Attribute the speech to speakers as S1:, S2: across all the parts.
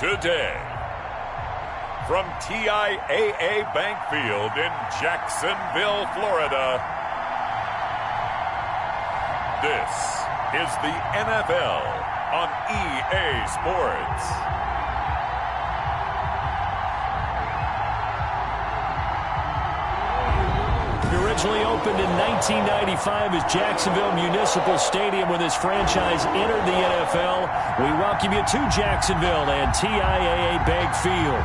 S1: today. From TIAA Bank Field in Jacksonville, Florida, this is the NFL on EA Sports.
S2: Originally opened in 1995 as Jacksonville Municipal Stadium when this franchise entered the NFL. We welcome you to Jacksonville and TIAA Bank Field.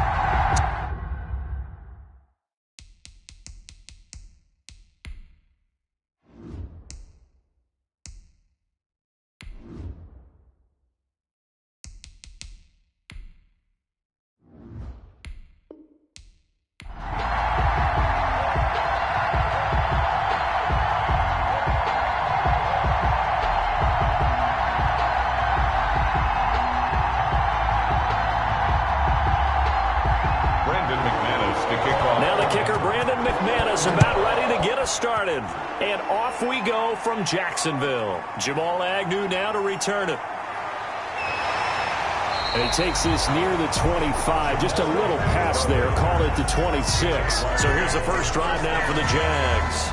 S2: About ready to get us started. And off we go from Jacksonville. Jamal Agnew now to return it. And he takes this near the 25. Just a little pass there. Call it the 26. So here's the first drive now for the Jags.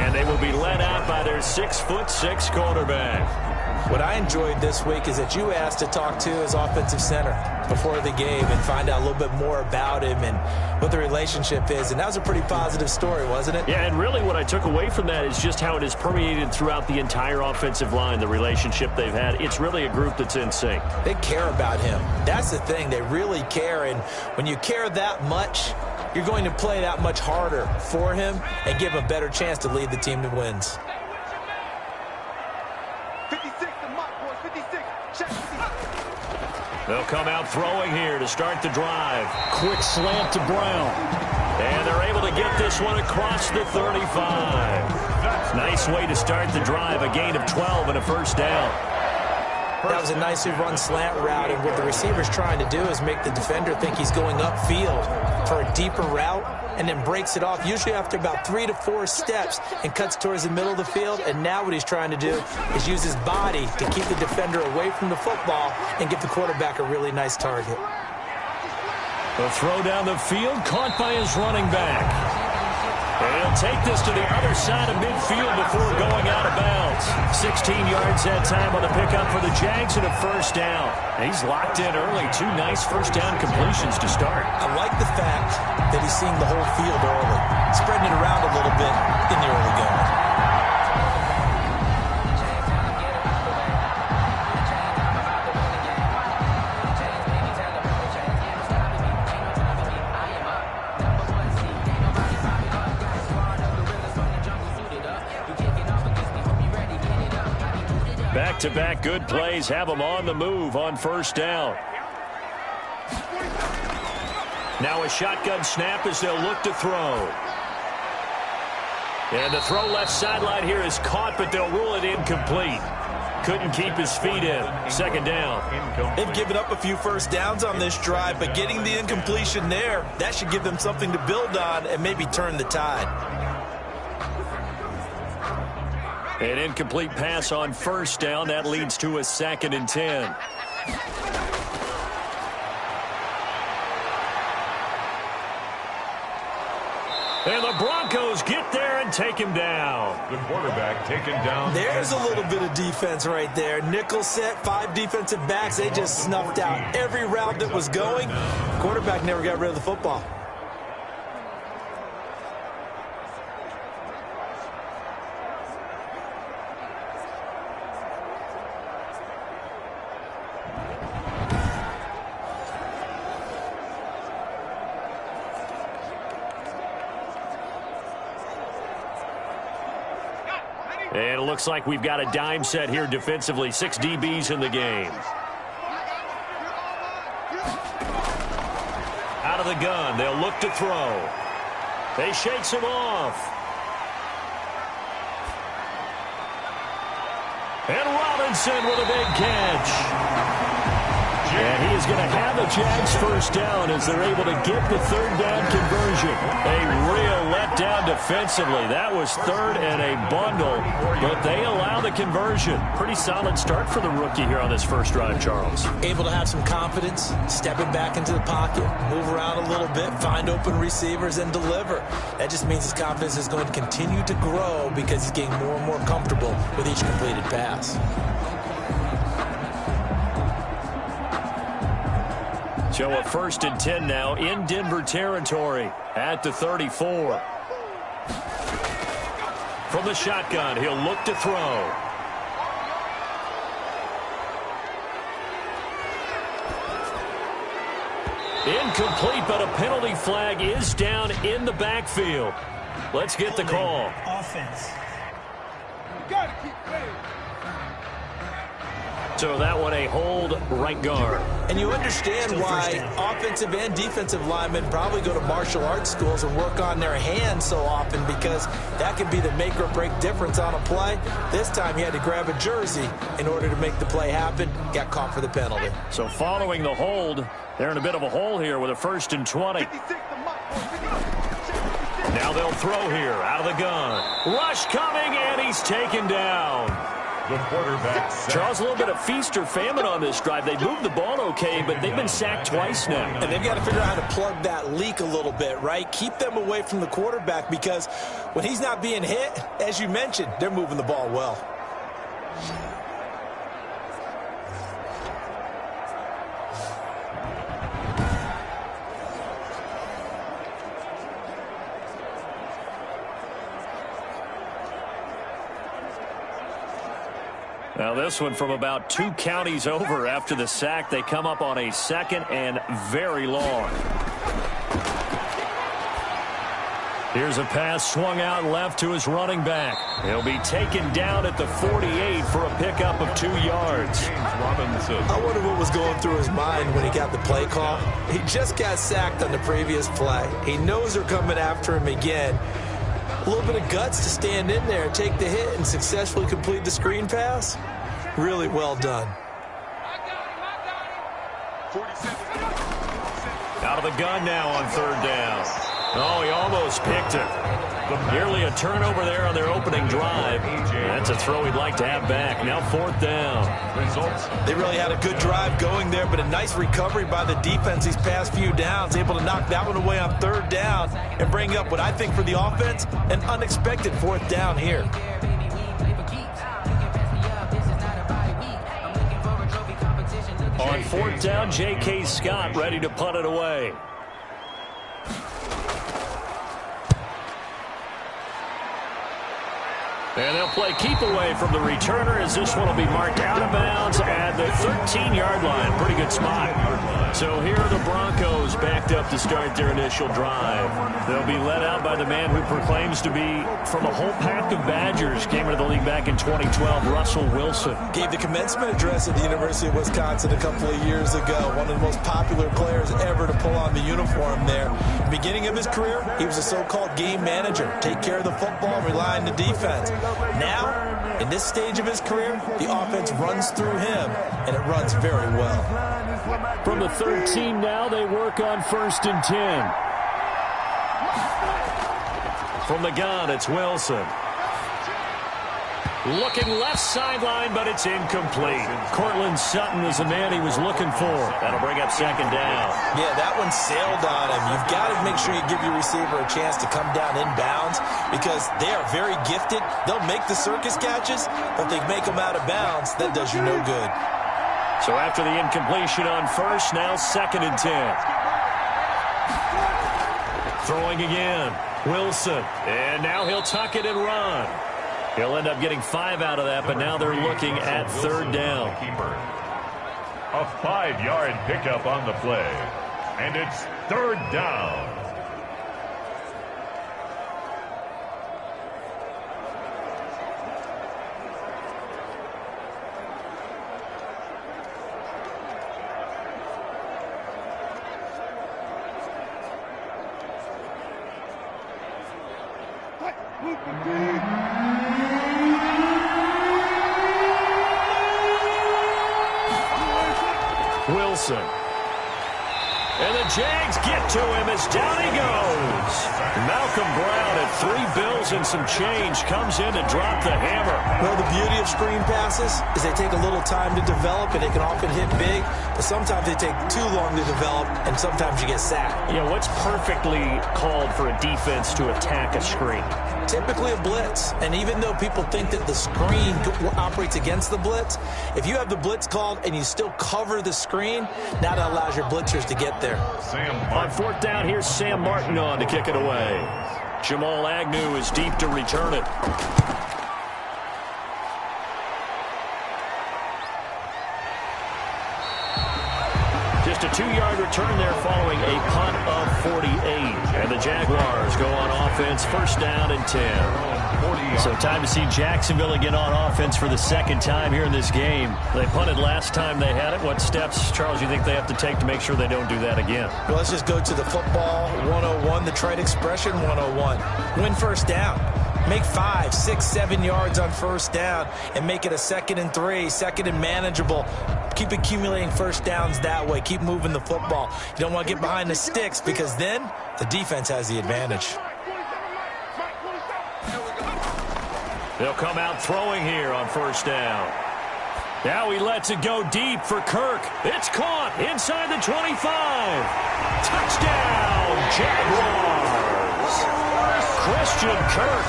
S2: And they will be led out by their 6'6" quarterback.
S3: What I enjoyed this week is that you asked to talk to his offensive center before the game and find out a little bit more about him and what the relationship is. And that was a pretty positive story, wasn't it?
S2: Yeah, and really what I took away from that is just how it has permeated throughout the entire offensive line, the relationship they've had. It's really a group that's in sync.
S3: They care about him. That's the thing. They really care. And when you care that much, you're going to play that much harder for him and give him a better chance to lead the team to wins.
S2: They'll come out throwing here to start the drive. Quick slant to Brown. And they're able to get this one across the 35. Nice way to start the drive. A gain of 12 and a first down.
S3: That was a nicely run slant route, and what the receiver's trying to do is make the defender think he's going upfield for a deeper route and then breaks it off, usually after about 3 to 4 steps, and cuts towards the middle of the field. And now what he's trying to do is use his body to keep the defender away from the football and give the quarterback a really nice target.
S2: The throw down the field, caught by his running back. And he'll take this to the other side of midfield before going out of bounds. 16 yards that time on the pickup for the Jags and a first down. He's locked in early. 2 nice first down completions to start.
S3: I like the fact that he's seeing the whole field early, spreading it around a little bit in the early going.
S2: Back-to-back good plays have them on the move on first down. Now a shotgun snap as they'll look to throw. And the throw left sideline here is caught, but they'll rule it incomplete. Couldn't keep his feet in. Second down.
S3: They've given up a few first downs on this drive, but getting the incompletion there, that should give them something to build on and maybe turn the tide.
S2: An incomplete pass on first down. That leads to a 2nd and 10. And the Broncos get there and take him down.
S1: The quarterback taken down.
S3: There's a little bit of defense right there. Nickel set, 5 defensive backs. They just snuffed out every route that was going. Quarterback never got rid of the football.
S2: And it looks like we've got a dime set here defensively. 6 DBs in the game. Out of the gun. They'll look to throw. They shakes him off. And Robinson with a big catch. And he is going to have the Jags first down as they're able to get the third down conversion. A real letdown defensively. That was third and a bundle, but they allow the conversion. Pretty solid start for the rookie here on this first drive, Charles.
S3: Able to have some confidence, stepping back into the pocket, move around a little bit, find open receivers, and deliver. That just means his confidence is going to continue to grow because he's getting more and more comfortable with each completed pass.
S2: So a 1st and 10 now in Denver territory at the 34. From the shotgun, he'll look to throw. Incomplete, but a penalty flag is down in the backfield. Let's get the call.
S3: Offense.
S2: So that one a hold, right guard.
S3: And you understand why offensive and defensive linemen probably go to martial arts schools and work on their hands so often, because that can be the make or break difference on a play. This time he had to grab a jersey in order to make the play happen. Got caught for the penalty.
S2: So following the hold, they're in a bit of a hole here with a 1st and 20. Now they'll throw here out of the gun. Rush coming, and he's taken down.
S1: The quarterback sacked.
S2: Charles, a little bit of feast or famine on this drive. They moved the ball okay, but they've been sacked twice now.
S3: And they've got to figure out how to plug that leak a little bit, right? Keep them away from the quarterback, because when he's not being hit, as you mentioned, they're moving the ball well.
S2: Now this one from about 2 counties over after the sack. They come up on a 2nd and very long. Here's a pass swung out left to his running back. He'll be taken down at the 48 for a pickup of 2 yards.
S3: I wonder what was going through his mind when he got the play call. He just got sacked on the previous play. He knows they're coming after him again. A little bit of guts to stand in there, take the hit, and successfully complete the screen pass. Really well done.
S2: Out of the gun now on 3rd down. Oh, he almost picked it. Nearly a turnover there on their opening drive. That's a throw he'd like to have back. Now 4th down.
S3: They really had a good drive going there, but a nice recovery by the defense these past few downs. Able to knock that one away on 3rd down and bring up what I think for the offense, an unexpected 4th down here.
S2: On 4th down, J.K. Scott ready to punt it away. And they'll play keep away from the returner, as this one will be marked out of bounds at the 13-yard line. Pretty good spot. So here are the Broncos backed up to start their initial drive. They'll be led out by the man who proclaims to be from a whole pack of Badgers. Came into the league back in 2012, Russell Wilson.
S3: Gave the commencement address at the University of Wisconsin a couple of years ago. One of the most popular players ever to pull on the uniform there. Beginning of his career, he was a so-called game manager. Take care of the football, rely on the defense. Now, in this stage of his career, the offense runs through him, and it runs very well.
S2: From the 13 now, they work on 1st and 10. From the gun, it's Wilson. Looking left sideline, but it's incomplete. Cortland Sutton is the man he was looking for. That'll bring up 2nd down.
S3: Yeah, that one sailed on him. You've got to make sure you give your receiver a chance to come down inbounds, because they are very gifted. They'll make the circus catches, but they make them out of bounds. That does you no good.
S2: So after the incompletion on 1st, now 2nd and 10. Throwing again. Wilson. And now he'll tuck it and run. He'll end up getting 5 out of that, but now they're looking at 3rd down.
S1: A 5-yard pickup on the play. And it's 3rd down.
S2: Wilson. And the Jags get to him as down he goes. Malcolm Brown at 3 bills and some change comes in to drop the hammer.
S3: Well, the beauty of screen passes is they take a little time to develop, and they can often hit big, but sometimes they take too long to develop, and sometimes you get sacked.
S2: Yeah, what's perfectly called for a defense to attack a screen?
S3: Typically a blitz, and even though people think that the screen operates against the blitz, if you have the blitz called and you still cover the screen, now that allows your blitzers to get there.
S2: On 4th down, here's Sam Martin on to kick it away. Jamal Agnew is deep to return it. Just a 2-yard return there following a punt of 48. And the Jaguars go on offense, 1st down and 10. So time to see Jacksonville again on offense for the 2nd time here in this game. They punted last time they had it. What steps, Charles, you think they have to take to make sure they don't do that again?
S3: Well, let's just go to the football 101, the trite expression 101. Win 1st down. Make 5, 6, 7 yards on 1st down and make it a 2nd and 3, 2nd and manageable. Keep accumulating 1st downs that way. Keep moving the football. You don't want to get behind the sticks because then the defense has the advantage.
S2: They'll come out throwing here on 1st down. Now he lets it go deep for Kirk. It's caught inside the 25. Touchdown, Jaguars. Christian Kirk,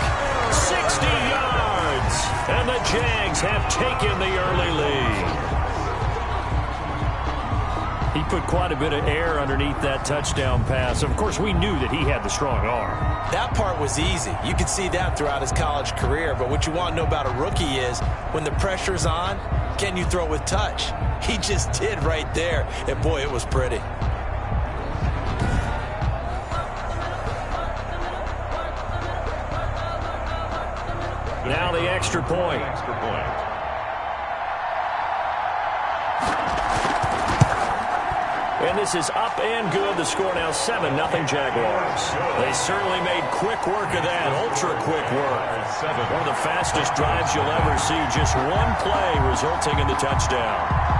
S2: 60 yards. And the Jags have taken the early lead. He put quite a bit of air underneath that touchdown pass. Of course, we knew that he had the strong arm.
S3: That part was easy. You could see that throughout his college career. But what you want to know about a rookie is when the pressure's on, can you throw with touch? He just did right there. And, boy, it was pretty.
S2: Now the extra point. And this is up and good. The score now 7-0 Jaguars. They certainly made quick work of that, ultra-quick work. One of the fastest drives you'll ever see. Just one play resulting in the touchdown.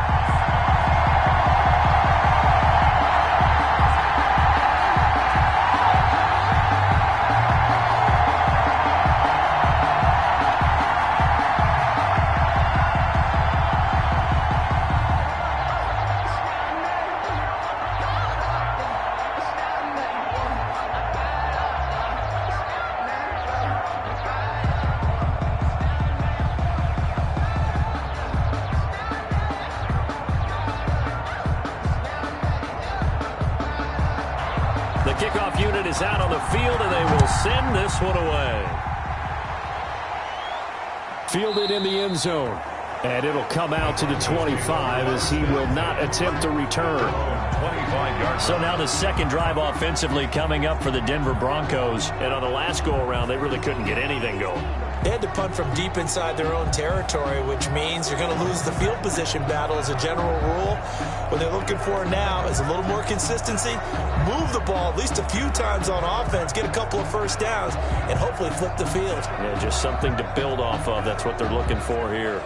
S2: The kickoff unit is out on the field, and they will send this one away. Fielded in the end zone. And it'll come out to the 25 as he will not attempt a return. So now the 2nd drive offensively coming up for the Denver Broncos. And on the last go-around, they really couldn't get anything going.
S3: They had to punt from deep inside their own territory, which means you're going to lose the field position battle as a general rule. What they're looking for now is a little more consistency, move the ball at least a few times on offense, get a couple of 1st downs, and hopefully flip the field.
S2: Yeah, just something to build off of. That's what they're looking for here.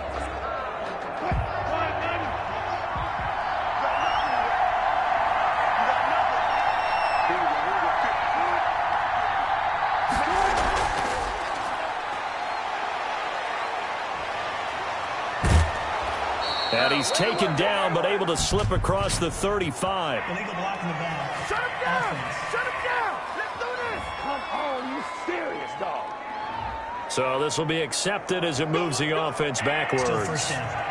S2: And he's taken down, but able to slip across the 35.
S4: Illegal block in the back.
S5: Shut him down! Shut him down! Let's do this! Come on, you serious, dog.
S2: So this will be accepted as it moves the offense backwards.
S4: Still 1st down.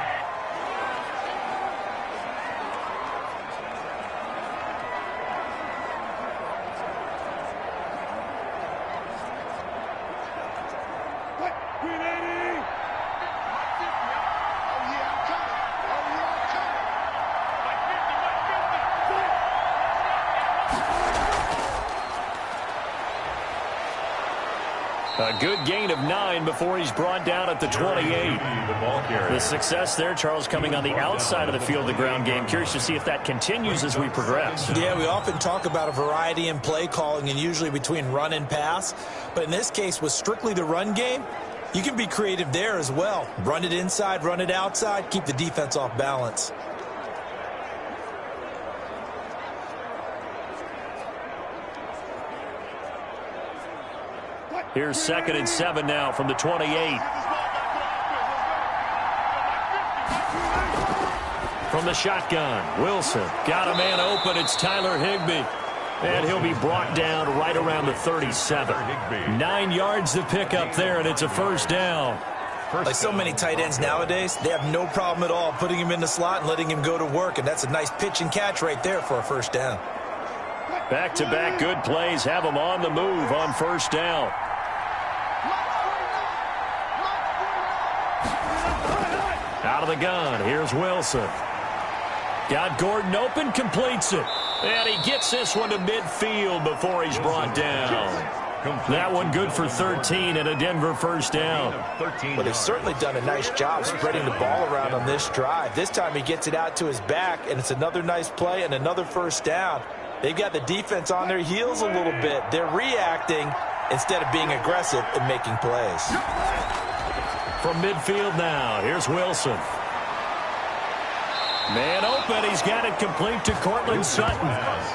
S2: A good gain of 9 before he's brought down at the 28. The success there, Charles, coming on the outside of the field, the ground game. Curious to see if that continues as we progress.
S3: Yeah, we often talk about a variety in play calling and usually between run and pass. But in this case, with strictly the run game, you can be creative there as well. Run it inside, run it outside, keep the defense off balance.
S2: Here's 2nd and 7 now from the 28. From the shotgun, Wilson got a man open. It's Tyler Higbee. And he'll be brought down right around the 37. 9 yards to pick up there, and it's a first down.
S3: Like so many tight ends nowadays, they have no problem at all putting him in the slot and letting him go to work, and that's a nice pitch and catch right there for a first down.
S2: Back-to-back good plays have him on the move on first down. Out of the gun, here's Wilson. Got Gordon open, completes it. And he gets this one to midfield before he's brought down. That one good for 13 and a Denver first down.
S3: But they've certainly done a nice job spreading the ball around on this drive. This time he gets it out to his back, and it's another nice play and another first down. They've got the defense on their heels a little bit. They're reacting instead of being aggressive and making plays.
S2: From midfield now, here's Wilson. Man open, he's got it complete to Cortland Sutton.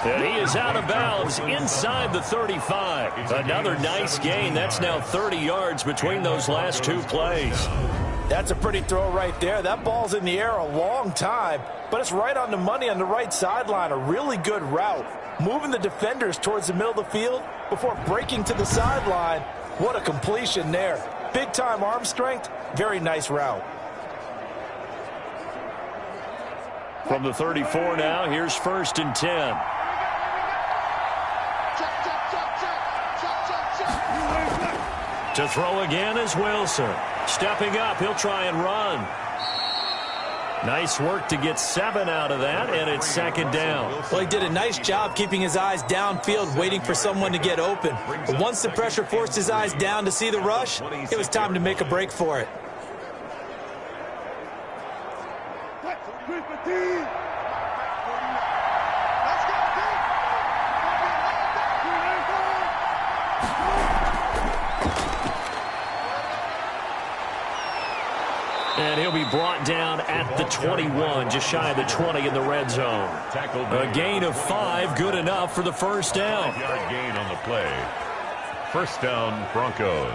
S2: And he is out of bounds inside the 35. Another nice gain. That's now 30 yards between those last 2 plays.
S3: That's a pretty throw right there. That ball's in the air a long time, but it's right on the money on the right sideline. A really good route. Moving the defenders towards the middle of the field before breaking to the sideline. What a completion there. Big-time arm strength. Very nice route.
S2: From the 34 now, here's 1st and 10. To throw again is Wilson. Stepping up, he'll try and run. Nice work to get 7 out of that, and it's 2nd down.
S3: Well, he did a nice job keeping his eyes downfield, waiting for someone to get open. But once the pressure forced his eyes down to see the rush, it was time to make a break for it.
S2: And he'll be brought down at the 21, just shy of the 20 in the red zone. A gain of 5, good enough for the first down.
S1: 5-yard gain on the play. First down, Broncos.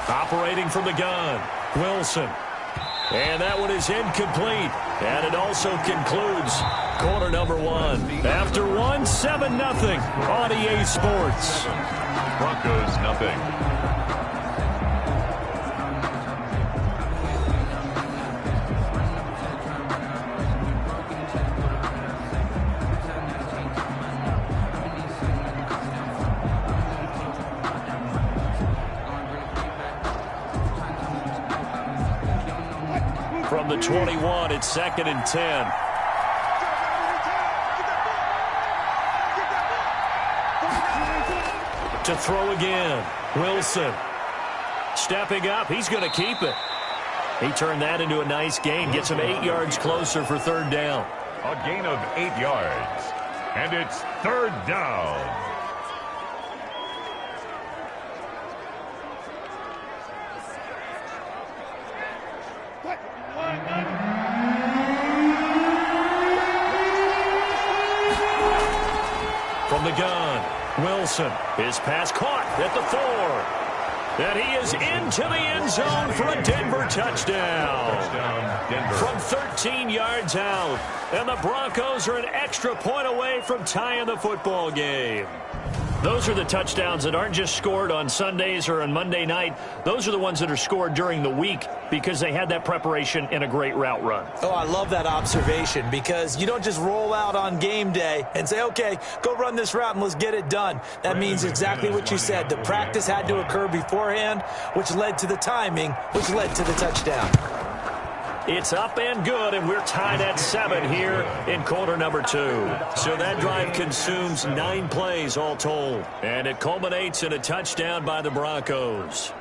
S2: Operating from the gun, Wilson. And that one is incomplete. And it also concludes quarter number 1. After 1, 7-0 on EA Sports.
S1: Broncos, nothing.
S2: From the 21, it's 2nd and 10. To throw again, Wilson. Stepping up, he's going to keep it. He turned that into a nice gain, gets him 8 yards closer for 3rd down.
S1: A gain of 8 yards. And it's 3rd down.
S2: From the gun, Wilson. His pass caught at the 4. And he is into the end zone for a Denver touchdown.
S1: Denver.
S2: From 13 yards out. And the Broncos are an extra point away from tying the football game. Those are the touchdowns that aren't just scored on Sundays or on Monday night. Those are the ones that are scored during the week because they had that preparation and a great route run.
S3: Oh, I love that observation because you don't just roll out on game day and say, okay, go run this route and let's get it done. That means exactly what you said. The practice had to occur beforehand, which led to the timing, which led to the touchdown.
S2: It's up and good, and we're tied at 7 here in quarter number 2. So that drive consumes 9 plays all told, and it culminates in a touchdown by the Broncos.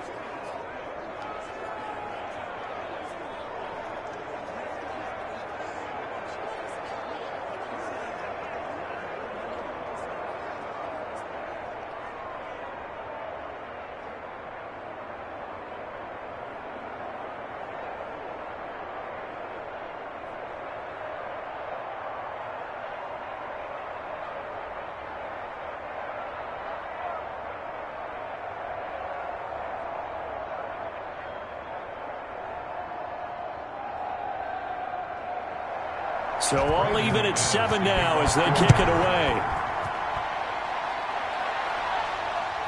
S2: So all even at 7 now as they kick it away.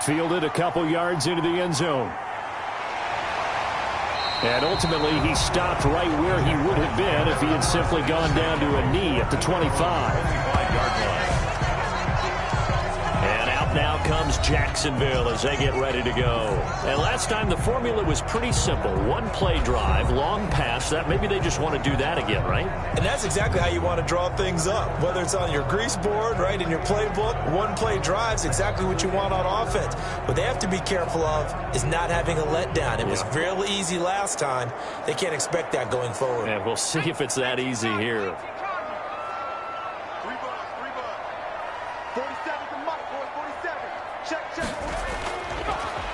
S2: Fielded a couple yards into the end zone. And ultimately, he stopped right where he would have been if he had simply gone down to a knee at the 25-yard line. And out now comes Jacksonville as they get ready to go. And last time, the formula was pretty simple. One-play drive, long pass. That maybe they just want to do that again, right?
S3: And that's exactly how you want to draw things up. Whether it's on your grease board, right, in your playbook, one-play drive's exactly what you want on offense. What they have to be careful of is not having a letdown. It was real easy last time. They can't expect that going forward.
S2: And we'll see if it's that easy here.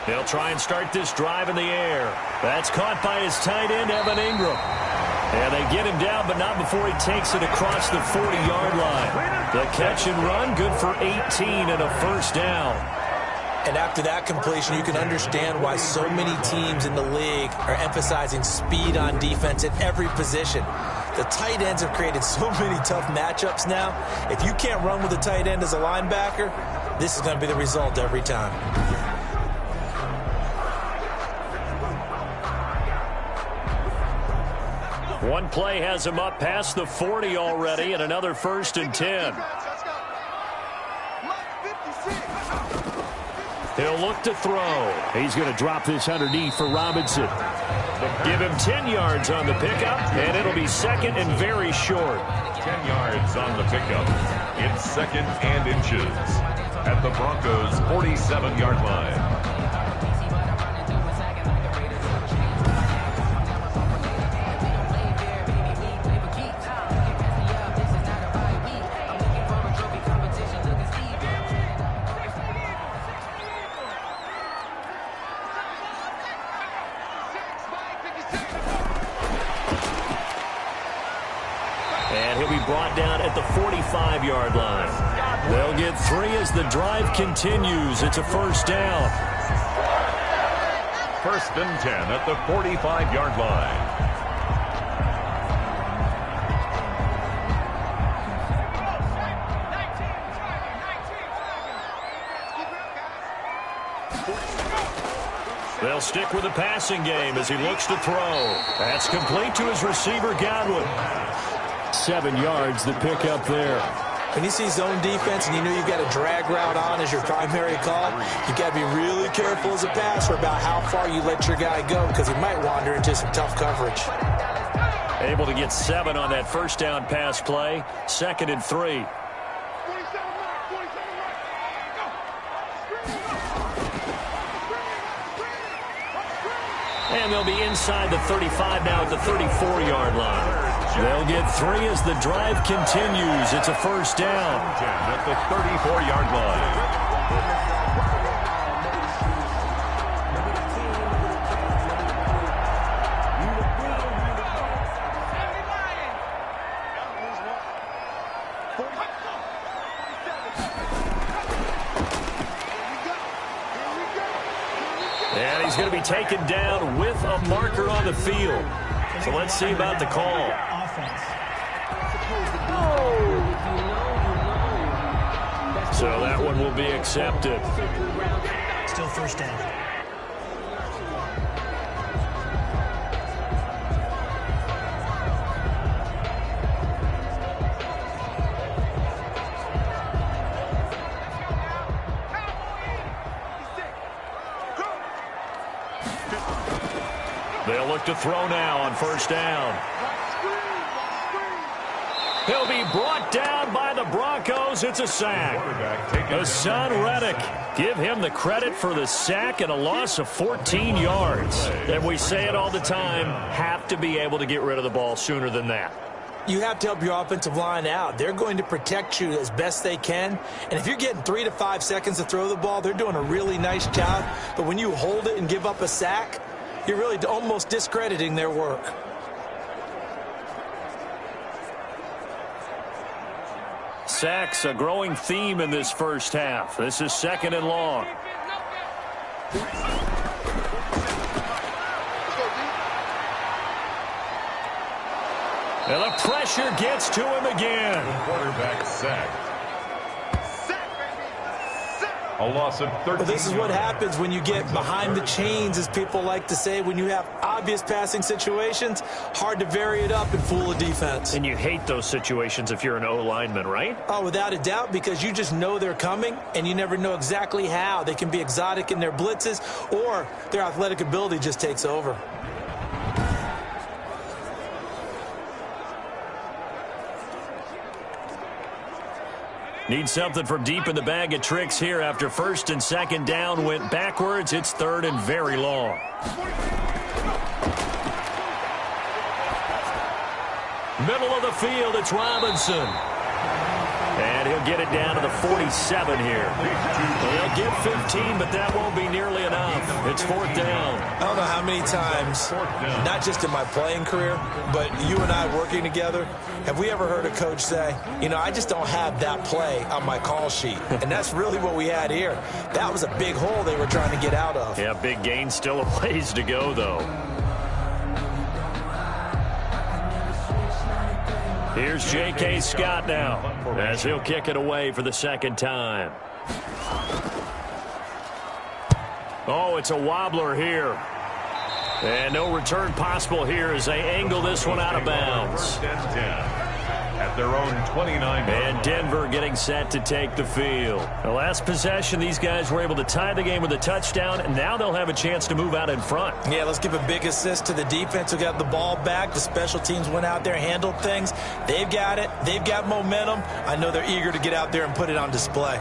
S2: They'll try and start this drive in the air. That's caught by his tight end, Evan Ingram. And they get him down, but not before he takes it across the 40-yard line. The catch and run, good for 18 and a first down.
S3: And after that completion, you can understand why so many teams in the league are emphasizing speed on defense at every position. The tight ends have created so many tough matchups now. If you can't run with a tight end as a linebacker, this is going to be the result every time.
S2: One play has him up past the 40 already, and another 1st and 10. He'll look to throw. He's going to drop this underneath for Robinson. Give him 10 yards on the pickup, and it'll be 2nd and very short.
S1: 10 yards on the pickup. It's 2nd and inches at the Broncos' 47-yard line.
S2: Brought down at the 45-yard line. They'll get 3 as the drive continues. It's a first down.
S1: 1st and 10 at the 45-yard line.
S2: They'll stick with the passing game as he looks to throw. That's complete to his receiver, Godwin. 7 yards, the pickup there.
S3: When you see zone defense and you know you've got a drag route on as your primary call, you've got to be really careful as a passer about how far you let your guy go because he might wander into some tough coverage.
S2: Able to get 7 on that first down pass play. 2nd and 3. And they'll be inside the 35 now at the 34-yard line. They'll get 3 as the drive continues. It's a first down.
S1: At the 34-yard line.
S2: And he's going to be taken down with a marker on the field. So let's see about the call. So that one will be accepted.
S4: Still first down.
S2: They'll look to throw now on first down. He'll be brought down by the Broncos. It's a sack. Hassan Reddick. Give him the credit for the sack and a loss of 14 yards. And we say it all the time, have to be able to get rid of the ball sooner than that.
S3: You have to help your offensive line out. They're going to protect you as best they can. And if you're getting 3 to 5 seconds to throw the ball, they're doing a really nice job. But when you hold it and give up a sack, you're really almost discrediting their work.
S2: Sacks, a growing theme in this first half. This is 2nd and long. And the pressure gets to him again.
S1: Quarterback sack. A loss of 13.
S3: Well, this is what happens when you get behind the chains, as people like to say. When you have obvious passing situations, hard to vary it up and fool a defense.
S2: And you hate those situations if you're an O-lineman, right?
S3: Oh, without a doubt, because you just know they're coming, and you never know exactly how. They can be exotic in their blitzes, or their athletic ability just takes over.
S2: Need something from deep in the bag of tricks here after first and second down went backwards. It's third and very long. Middle of the field, it's Robinson. And he'll get it down to the 47 here. They'll get 15, but that won't be nearly enough. It's fourth down.
S3: I don't know how many times, not just in my playing career, but you and I working together, have we ever heard a coach say, you know, I just don't have that play on my call sheet. And that's really what we had here. That was a big hole they were trying to get out of.
S2: Yeah, big gain, still a ways to go, though. Here's J.K. Scott now, as he'll kick it away for the second time. Oh, it's a wobbler here. And no return possible here as they angle this one out of bounds.
S1: At their own 29.
S2: And Denver getting set to take the field. The last possession, these guys were able to tie the game with a touchdown, and now they'll have a chance to move out in front.
S3: Yeah, let's give a big assist to the defense who got the ball back. The special teams went out there, handled things. They've got it. They've got momentum. I know they're eager to get out there and put it on display.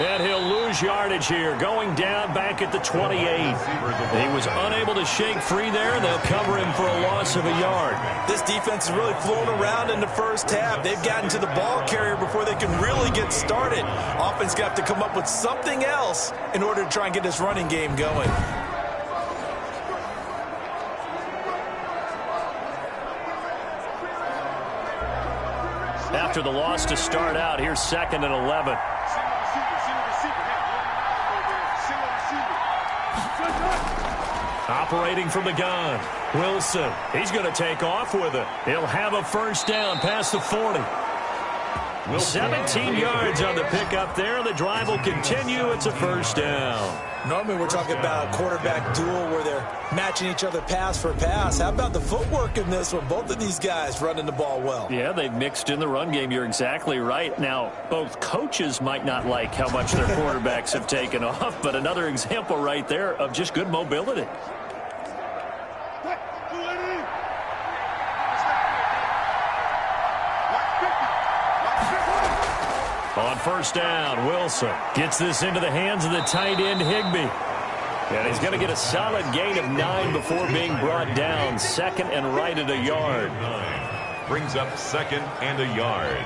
S2: And he'll lose yardage here, going down back at the 28. He was unable to shake free there. They'll cover him for a loss of a yard.
S3: This defense is really flown around in the first half. They've gotten to the ball carrier before they can really get started. Offense got to come up with something else in order to try and get this running game going.
S2: After the loss to start out, here's second and 11. Operating from the gun, Wilson. He's going to take off with it. He'll have a first down past the 40. 17 yards on the pickup there. The drive will continue. It's a first down.
S3: Normally we're talking about a quarterback duel where they're matching each other pass for pass. How about the footwork in this one? Both of these guys running the ball well.
S2: Yeah, they've mixed in the run game. You're exactly right. Now, both coaches might not like how much their quarterbacks have taken off, but another example right there of just good mobility. On first down, Wilson gets this into the hands of the tight end, Higbee. And he's going to get a solid gain of 9 before being brought down. Second and right at a yard.
S1: Brings up second and a yard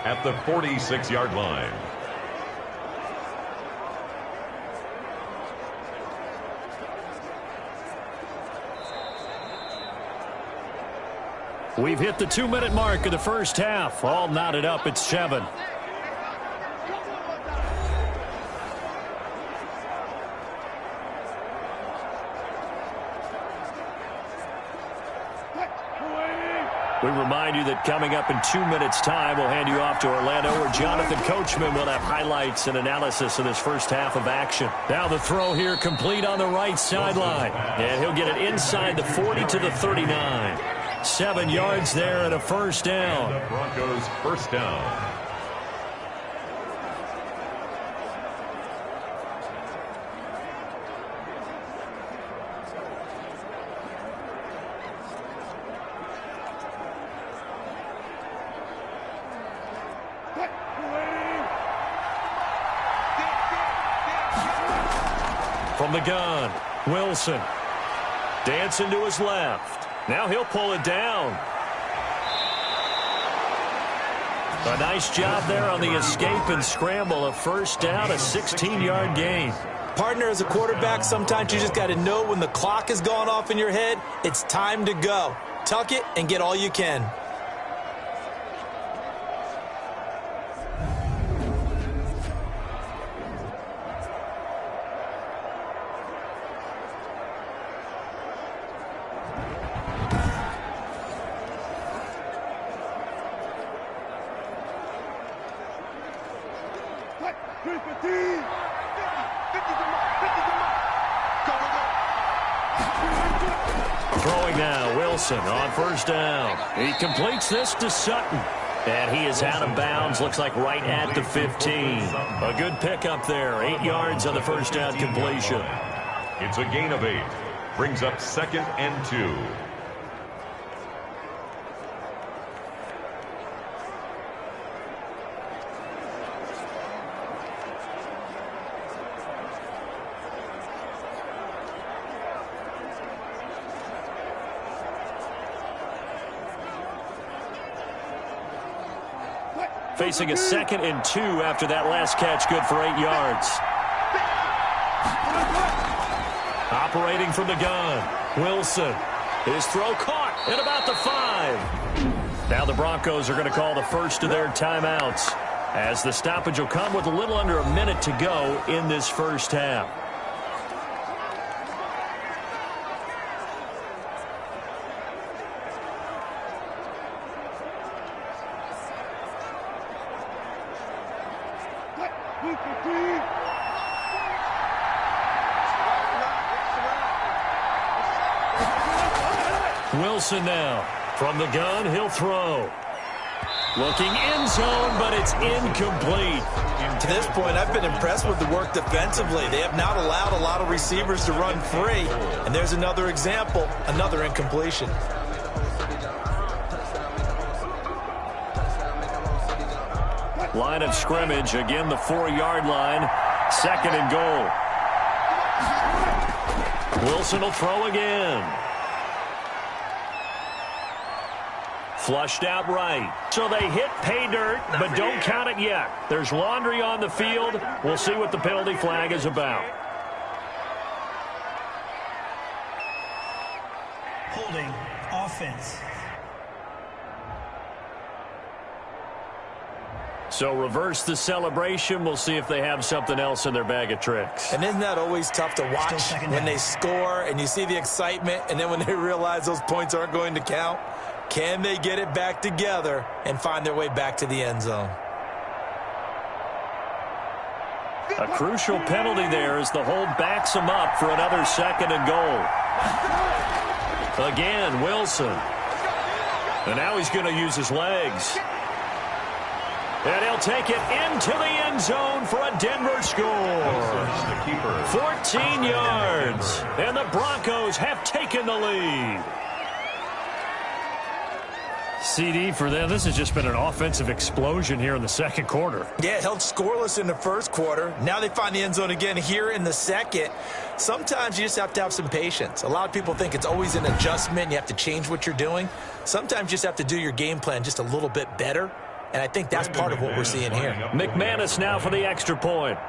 S1: at the 46-yard line.
S2: We've hit the 2-minute mark of the first half. All knotted up at 7. We remind you that coming up in 2 minutes' time, we'll hand you off to Orlando, where Jonathan Coachman will have highlights and analysis of this first half of action. Now the throw here complete on the right sideline. And he'll get it inside the 40 to the 39. 7 yards there and a first down.
S1: The Broncos first down.
S2: From the gun, Wilson dancing to his left. Now he'll pull it down. A nice job there on the escape and scramble. A first down, a 16-yard gain.
S3: Partner, as a quarterback, sometimes you just got to know when the clock has gone off in your head, it's time to go. Tuck it and get all you can.
S2: Throwing now, Wilson on first down. He completes this to Sutton. And he is out of bounds, looks like right at the 15. A good pickup there, 8 yards on the first down completion.
S1: It's a gain of 8. Brings up 2nd and 2.
S2: Facing a 2nd and 2 after that last catch, good for 8 yards. Operating from the gun, Wilson. His throw caught at about the 5. Now the Broncos are going to call the first of their timeouts, as the stoppage will come with a little under a minute to go in this first half. Wilson now. From the gun, he'll throw. Looking end zone, but it's incomplete.
S3: To this point, I've been impressed with the work defensively. They have not allowed a lot of receivers to run free. And there's another example, another incompletion.
S2: Line of scrimmage, again the 4-yard line. 2nd and goal. Wilson will throw again. Flushed out right. So they hit pay dirt, but don't count it yet. There's laundry on the field. We'll see what the penalty flag is about.
S4: Holding offense.
S2: So reverse the celebration. We'll see if they have something else in their bag of tricks.
S3: And isn't that always tough to watch when they score and you see the excitement, and then when they realize those points aren't going to count? Can they get it back together and find their way back to the end zone?
S2: A crucial penalty there as the hold backs them up for another 2nd and goal. Again, Wilson. And now he's going to use his legs. And he'll take it into the end zone for a Denver score. 14 yards. And the Broncos have taken the lead. CD for them. This has just been an offensive explosion here in the second quarter.
S3: Yeah, it held scoreless in the first quarter. Now they find the end zone again here in the second. Sometimes you just have to have some patience. A lot of people think it's always an adjustment. You have to change what you're doing. Sometimes you just have to do your game plan just a little bit better. And I think that's part of what we're seeing here.
S2: McManus now for the extra point.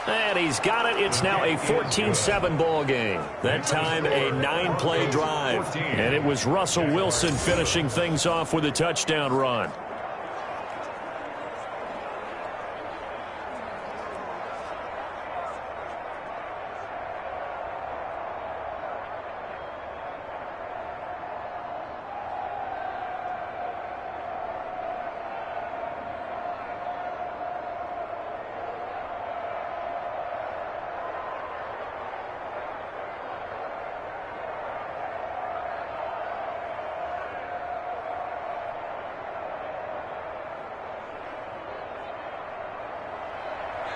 S2: And he's got it. It's now a 14-7 ball game. That time a 9-play drive. And it was Russell Wilson finishing things off with a touchdown run.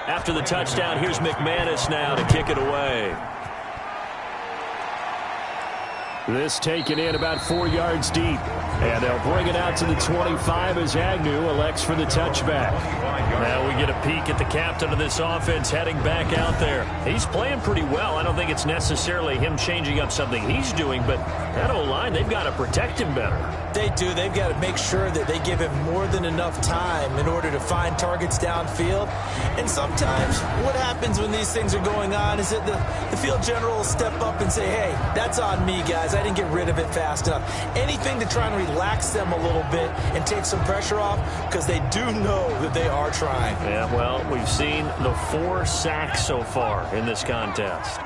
S2: After the touchdown, here's McManus now to kick it away. This taken in about 4 yards deep. And they'll bring it out to the 25 as Agnew elects for the touchback. Now we get a peek at the captain of this offense heading back out there. He's playing pretty well. I don't think it's necessarily him changing up something he's doing, but that O-line, they've got to protect him better.
S3: They do. They've got to make sure that they give him more than enough time in order to find targets downfield. And sometimes what happens when these things are going on is that the field general will step up and say, hey, that's on me, guys. I didn't get rid of it fast enough. Anything to try and relax them a little bit and take some pressure off, because they do know that they are trying.
S2: Yeah, well, we've seen the 4 sacks so far in this contest.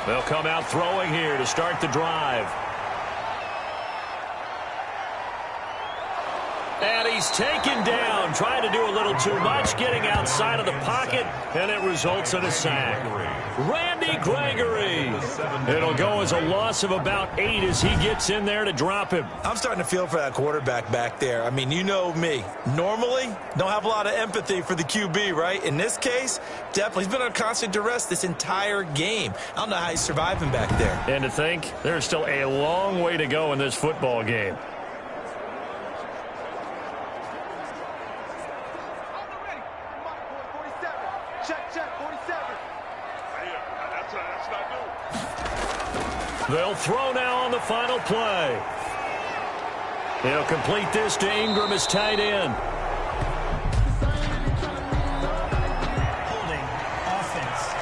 S2: They'll come out throwing here to start the drive. And he's taken down, trying to do a little too much, getting outside of the pocket, and it results in a sack. Randy Gregory. It'll go as a loss of about 8 as he gets in there to drop him.
S3: I'm starting to feel for that quarterback back there. I mean, you know me. Normally, don't have a lot of empathy for the QB, right? In this case, definitely. He's been on constant duress this entire game. I don't know how he's surviving back there.
S2: And to think, there's still a long way to go in this football game. They'll throw now on the final play. They'll complete this to Ingram as tight end.
S4: Holding offense.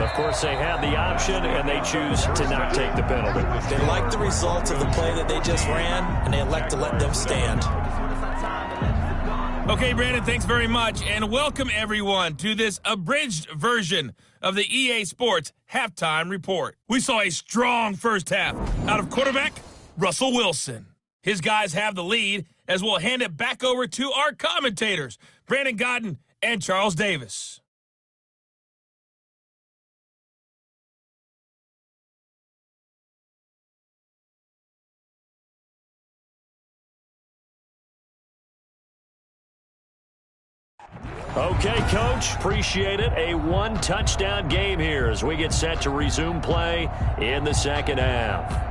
S2: Of course, they had the option, and they choose to not take the penalty.
S3: They like the results of the play that they just ran, and they elect to let them stand.
S6: Okay, Brandon, thanks very much, and welcome everyone to this abridged version of the EA Sports Halftime Report. We saw a strong first half out of quarterback Russell Wilson. His guys have the lead as we'll hand it back over to our commentators, Brandon Godden and Charles Davis.
S2: Okay, Coach, appreciate it. A one-touchdown game here as we get set to resume play in the second half.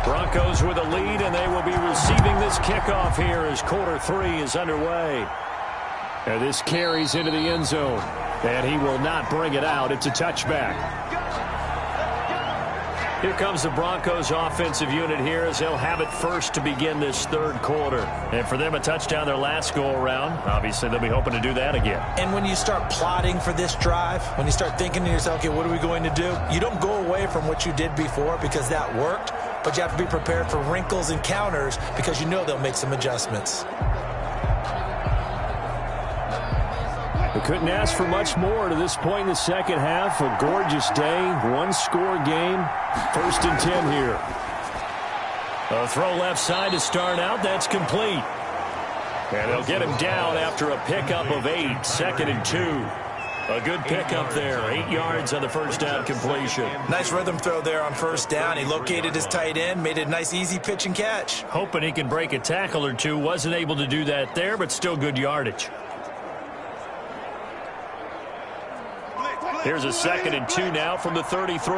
S2: Broncos with a lead, and they will be receiving this kickoff here as quarter 3 is underway. And this carries into the end zone, and he will not bring it out. It's a touchback. Here comes the Broncos offensive unit here as they'll have it first to begin this third quarter. And for them, a touchdown their last go-around. Obviously, they'll be hoping to do that again.
S3: And when you start plotting for this drive, when you start thinking to yourself, okay, what are we going to do? You don't go away from what you did before because that worked, but you have to be prepared for wrinkles and counters because you know they'll make some adjustments.
S2: We couldn't ask for much more to this point in the second half. A gorgeous day, one-score game, 1st and 10 here. A throw left side to start out. That's complete. And they'll get him down after a pickup of 8, 2nd and 2. A good pickup there, 8 yards on the first down completion.
S3: Nice rhythm throw there on first down. He located his tight end, made it a nice, easy pitch and catch.
S2: Hoping he can break a tackle or two. Wasn't able to do that there, but still good yardage. Here's a 2nd and 2 now from the 33.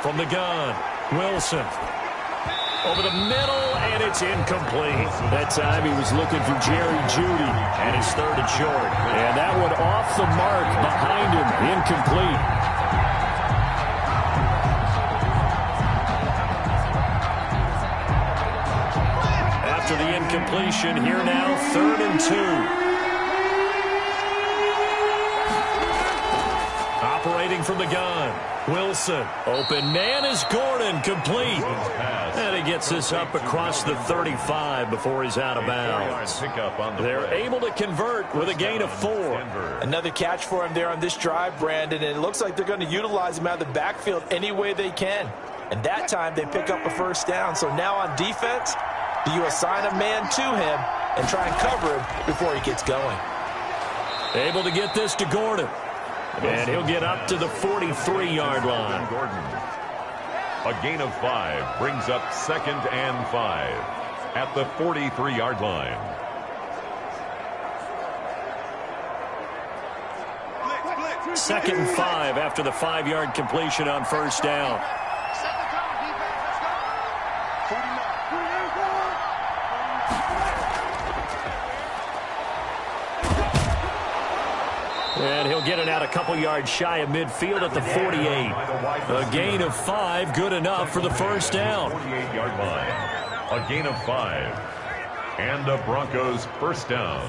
S2: From the gun, Wilson. Over the middle, and it's incomplete. That time he was looking for Jerry Jeudy, and it's 3rd and short. And that one off the mark behind him, incomplete. After the incompletion, here now, 3rd and 2. Operating looking from the gun. Wilson. Open man is Gordon. Complete. And he gets this up across the 35 before he's out of bounds. They're able to convert with a gain of 4.
S3: Another catch for him there on this drive, Brandon, and it looks like they're going to utilize him out of the backfield any way they can. And that time they pick up a first down. So now on defense, do you assign a man to him and try and cover him before he gets going?
S2: Able to get this to Gordon. And he'll get up to the 43-yard line.
S1: Gordon. A gain of 5 brings up 2nd and 5 at the 43-yard line.
S2: Second and 5 after the 5-yard completion on first down. And he'll get it out a couple yards shy of midfield at the 48. A gain of 5, good enough for the first down.
S1: 48-yard line. A gain of 5. And the Broncos first down.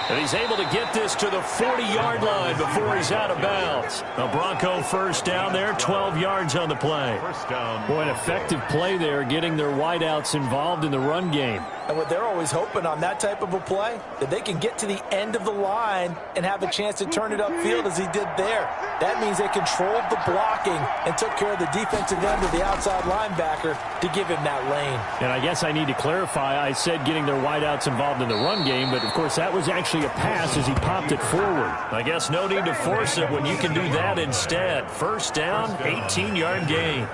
S2: And he's able to get this to the 40-yard line before he's out of bounds. A Bronco first down there, 12 yards on the play.
S1: First down.
S2: Boy, an effective play there, getting their wideouts involved in the run game.
S3: And what they're always hoping on that type of a play, that they can get to the end of the line and have a chance to turn it upfield as he did there. That means they controlled the blocking and took care of the defensive end of the outside linebacker to give him that lane.
S2: And I guess I need to clarify, I said getting their wideouts involved in the run game, but of course that was actually a pass as he popped it forward. I guess no need to force it when you can do that instead. First down, 18-yard gain.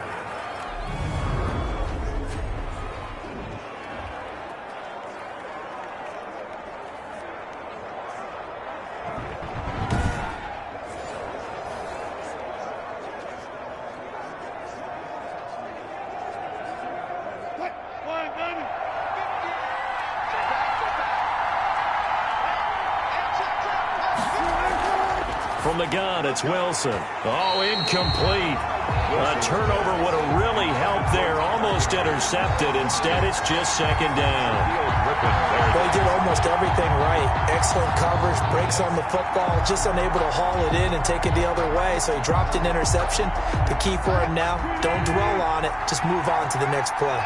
S2: From the gun, it's Wilson. Oh, incomplete. A turnover would have really helped there. Almost intercepted. Instead, it's just second down.
S3: They did almost everything right. Excellent coverage, breaks on the football, just unable to haul it in and take it the other way. So he dropped an interception. The key for him now, don't dwell on it. Just move on to the next play.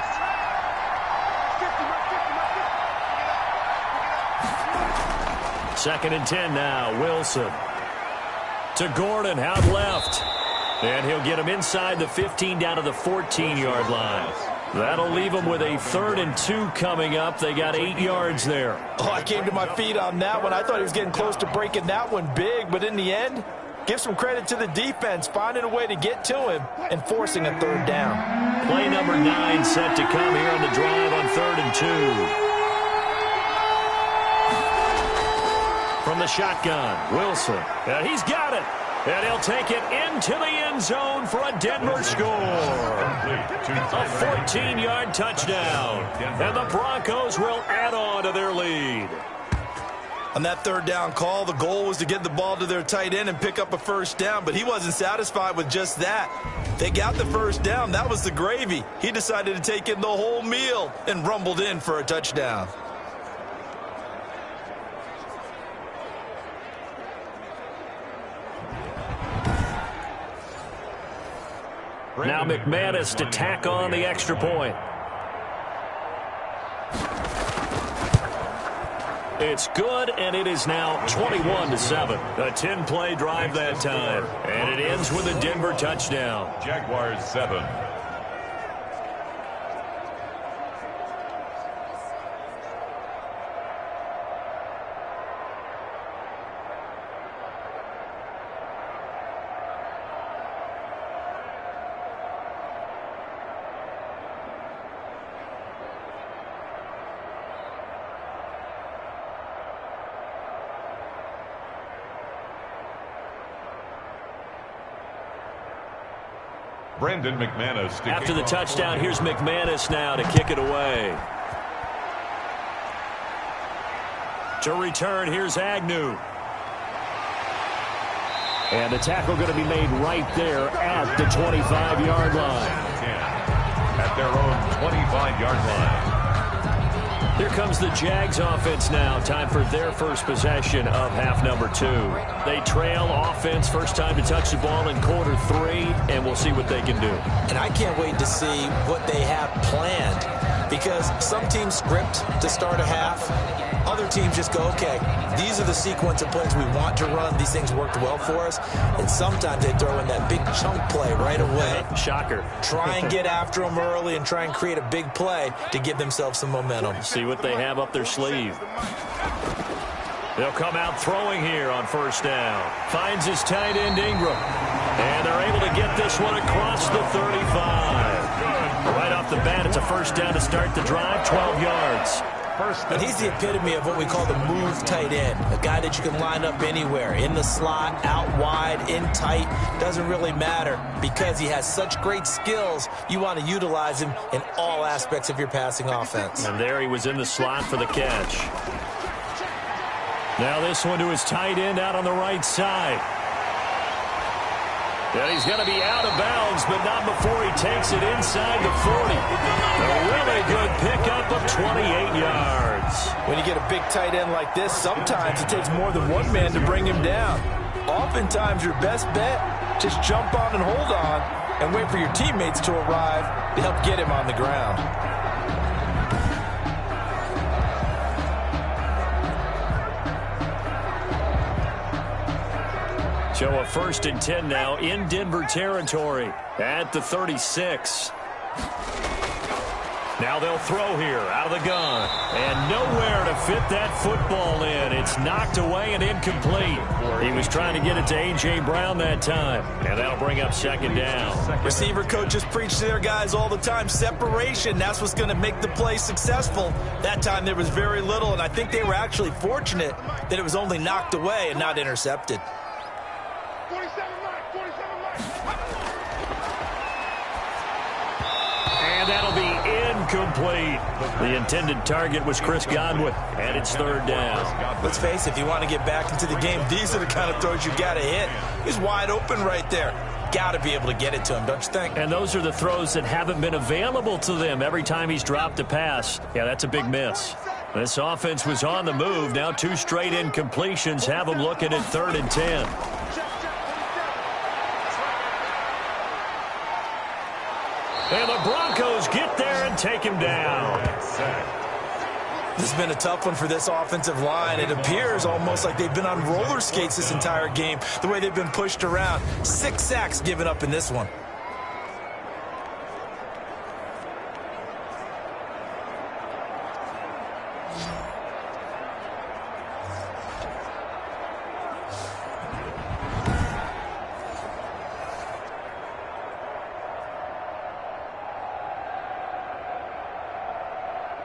S2: Second and 10 now, Wilson. To Gordon, out left. And he'll get him inside the 15 down to the 14-yard line. That'll leave him with a 3rd and 2 coming up. They got 8 yards there.
S3: Oh, I came to my feet on that one. I thought he was getting close to breaking that one big, but in the end, give some credit to the defense, finding a way to get to him and forcing a 3rd down.
S2: Play number 9 set to come here on the drive on 3rd and 2. From the shotgun, Wilson. And he's got it. And he'll take it into the end zone for a Denver score. A 14-yard touchdown. And the Broncos will add on to their lead.
S3: On that 3rd down call, the goal was to get the ball to their tight end and pick up a first down, but he wasn't satisfied with just that. They got the first down. That was the gravy. He decided to take in the whole meal and rumbled in for a touchdown.
S2: Now McManus to tack on the extra point. It's good, and it is now 21-7. A 10-play drive that time. And it ends with a Denver touchdown.
S1: Jaguars 7. Brandon McManus.
S2: After the touchdown, here's McManus now to kick it away. To return, here's Agnew. And the tackle going to be made right there at the 25-yard line.
S1: At their own 25-yard line.
S2: Here comes the Jags offense now. Time for their first possession of half number 2. They trail offense, first time to touch the ball in quarter 3, and we'll see what they can do.
S3: And I can't wait to see what they have planned, because some teams script to start a half. Other teams just go, okay, these are the sequence of plays we want to run. These things worked well for us. And sometimes they throw in that big chunk play right away.
S2: Shocker.
S3: Try and get after them early and try and create a big play to give themselves some momentum.
S2: See what they have up their sleeve. They'll come out throwing here on first down. Finds his tight end Ingram. And they're able to get this one across the 35. Right off the bat, it's a first down to start the drive, 12 yards.
S3: And he's the epitome of what we call the move tight end. A guy that you can line up anywhere. In the slot, out wide, in tight. Doesn't really matter, because he has such great skills. You want to utilize him in all aspects of your passing offense.
S2: And there he was in the slot for the catch. Now this one to his tight end out on the right side. And he's going to be out of bounds, but not before he takes it inside the 40. A really good pickup of 28 yards.
S3: When you get a big tight end like this, sometimes it takes more than one man to bring him down. Oftentimes, your best bet, just jump on and hold on and wait for your teammates to arrive to help get him on the ground.
S2: So a 1st and 10 now in Denver territory at the 36. Now they'll throw here out of the gun. And nowhere to fit that football in. It's knocked away and incomplete. He was trying to get it to A.J. Brown that time. And that'll bring up 2nd down.
S3: Receiver coaches preach to their guys all the time. Separation, that's what's going to make the play successful. That time there was very little, and I think they were actually fortunate that it was only knocked away and not intercepted.
S2: And that'll be incomplete. The intended target was Chris Godwin, and it's 3rd down.
S3: Let's face it, if you want to get back into the game, these are the kind of throws you got to hit. He's wide open right there. Got to be able to get it to him, don't you think?
S2: And those are the throws that haven't been available to them every time he's dropped a pass. Yeah, that's a big miss. This offense was on the move. Now 2 straight incompletions have them looking at 3rd and 10. And the Broncos get there and take him down.
S3: This has been a tough one for this offensive line. It appears almost like they've been on roller skates this entire game, the way they've been pushed around. 6 sacks given up in this one.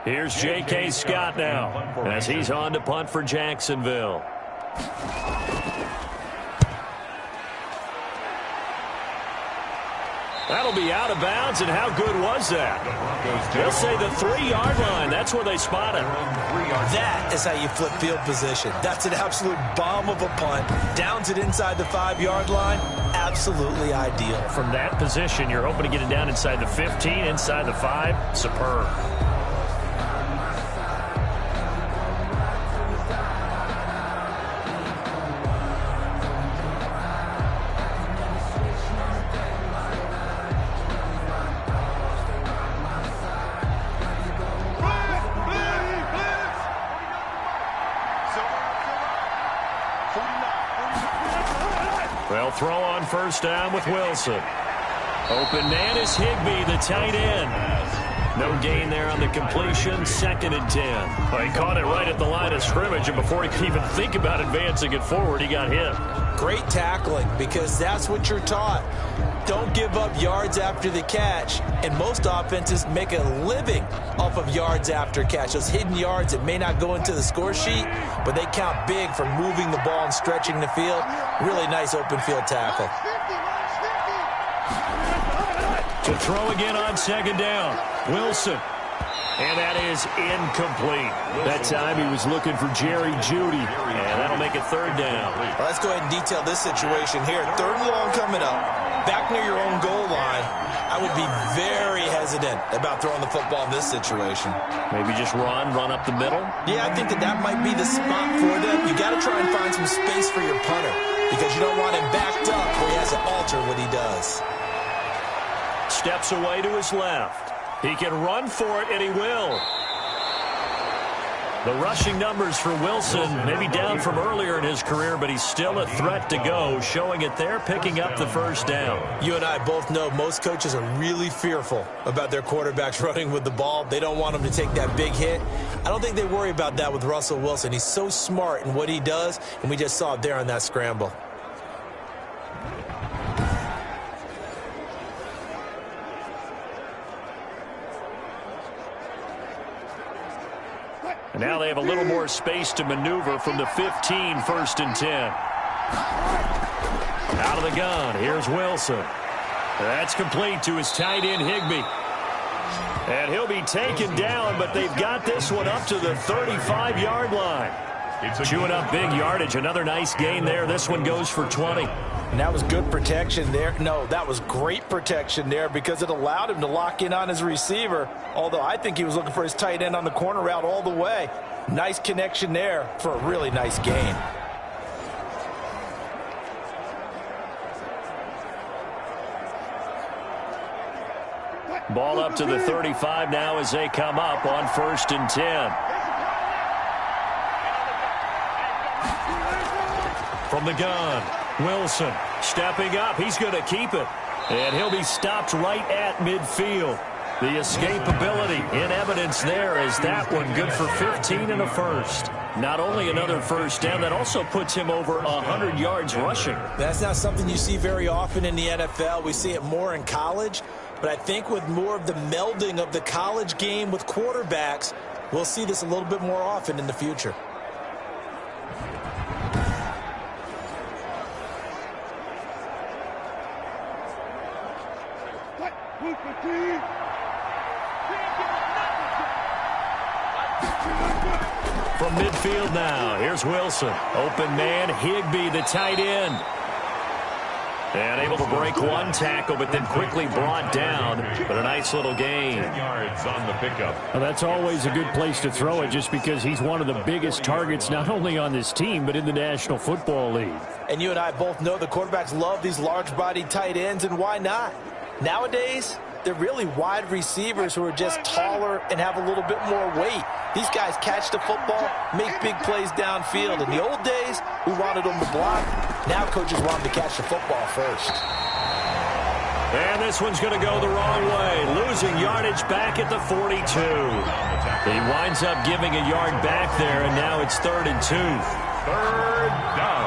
S2: Here's J.K. Scott now as he's on to punt for Jacksonville. That'll be out of bounds, and how good was that? They'll say the 3-yard line. That's where they spot it.
S3: That is how you flip field position. That's an absolute bomb of a punt. Downs it inside the 5-yard line. Absolutely ideal.
S2: From that position, you're hoping to get it down inside the 15, inside the 5. Superb. They'll throw on first down with Wilson. Open man is Higbee, the tight end. No gain there on the completion, 2nd and 10. Well, he caught it right at the line of scrimmage, and before he could even think about advancing it forward, he got hit.
S3: Great tackling, because that's what you're taught. Don't give up yards after the catch, and most offenses make a living off of yards after catch. Those hidden yards that may not go into the score sheet, but they count big for moving the ball and stretching the field. Really nice open field tackle.
S2: To throw again on second down. Wilson. And that is incomplete. That time he was looking for Jerry Jeudy. And that'll make it third down.
S3: Well, let's go ahead and detail this situation here. Third and long coming up. Back near your own goal line. I would be very hesitant about throwing the football in this situation.
S2: Maybe just run up the middle?
S3: Yeah, I think that might be the spot for them. You got to try and find some space for your punter because you don't want him backed up where he has to alter what he does.
S2: Steps away to his left. He can run for it, and he will. The rushing numbers for Wilson may be down from earlier in his career, but he's still a threat to go, showing it there, picking up the first down.
S3: You and I both know most coaches are really fearful about their quarterbacks running with the ball. They don't want them to take that big hit. I don't think they worry about that with Russell Wilson. He's so smart in what he does, and we just saw it there on that scramble.
S2: And now they have a little more space to maneuver from the 15, first and 10. Out of the gun, here's Wilson. That's complete to his tight end, Higbee. And he'll be taken down, but they've got this one up to the 35-yard line. Chewing up big yardage, another nice gain there. This one goes for 20.
S3: And that was good protection there. No, that was great protection there because it allowed him to lock in on his receiver, although I think he was looking for his tight end on the corner route all the way. Nice connection there for a really nice gain.
S2: Ball up to the 35 now as they come up on first and 10. From the gun, Wilson stepping up. He's going to keep it. And he'll be stopped right at midfield. The escapability in evidence there as that one good for 15 and a first. Not only another first down, that also puts him over 100 yards rushing.
S3: That's not something you see very often in the NFL. We see it more in college. But I think with more of the melding of the college game with quarterbacks, we'll see this a little bit more often in the future.
S2: From midfield now, here's Wilson. Open man, Higbee, the tight end. And able to break one tackle, but then quickly brought down. But a nice little gain.
S1: 10 yards on the pickup.
S7: Well, that's always a good place to throw it just because he's one of the biggest targets not only on this team but in the National Football League.
S3: And you and I both know the quarterbacks love these large-bodied tight ends, and why not? Nowadays, they're really wide receivers who are just taller and have a little bit more weight. These guys catch the football, make big plays downfield. In the old days, we wanted them to block. Now coaches want them to catch the football first.
S2: And this one's going to go the wrong way. Losing yardage back at the 42. He winds up giving a yard back there, and now it's 3rd and 2.
S1: Third down.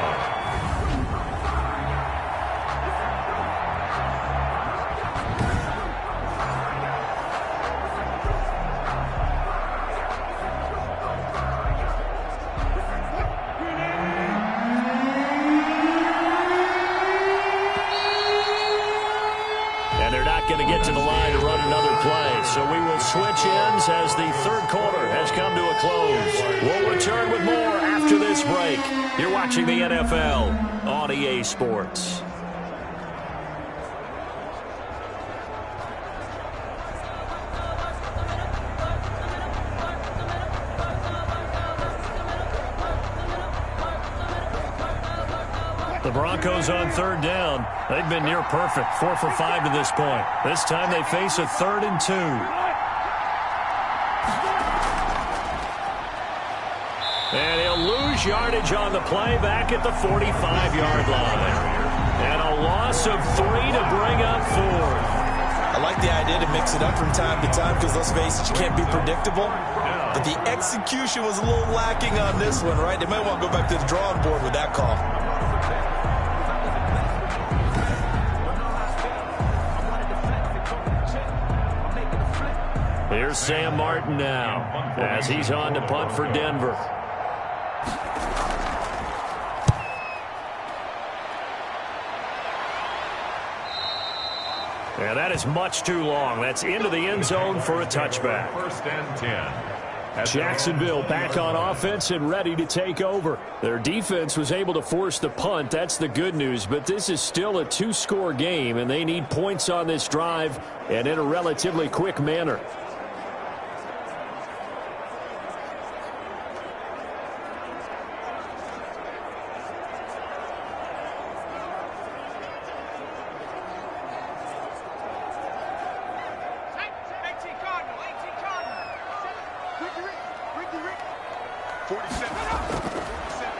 S2: Going to get to the line to run another play. So we will switch ends as the third quarter has come to a close. We'll return with more after this break. You're watching the NFL on EA Sports. The Broncos on 3rd down. They've been near perfect, 4 for 5 to this point. This time they face a 3rd and 2. And he'll lose yardage on the play back at the 45-yard line. And a loss of 3 to bring up 4th.
S3: I like the idea to mix it up from time to time because, let's face it, you can't be predictable. But the execution was a little lacking on this one, right? They might want to go back to the drawing board with that call.
S2: Here's Sam Martin now as he's on to punt for Denver.
S7: And that is much too long. That's into the end zone for a touchback.
S1: First and 10.
S7: Jacksonville back on offense and ready to take over. Their defense was able to force the punt. That's the good news. But this is still a two-score game, and they need points on this drive and in a relatively quick manner.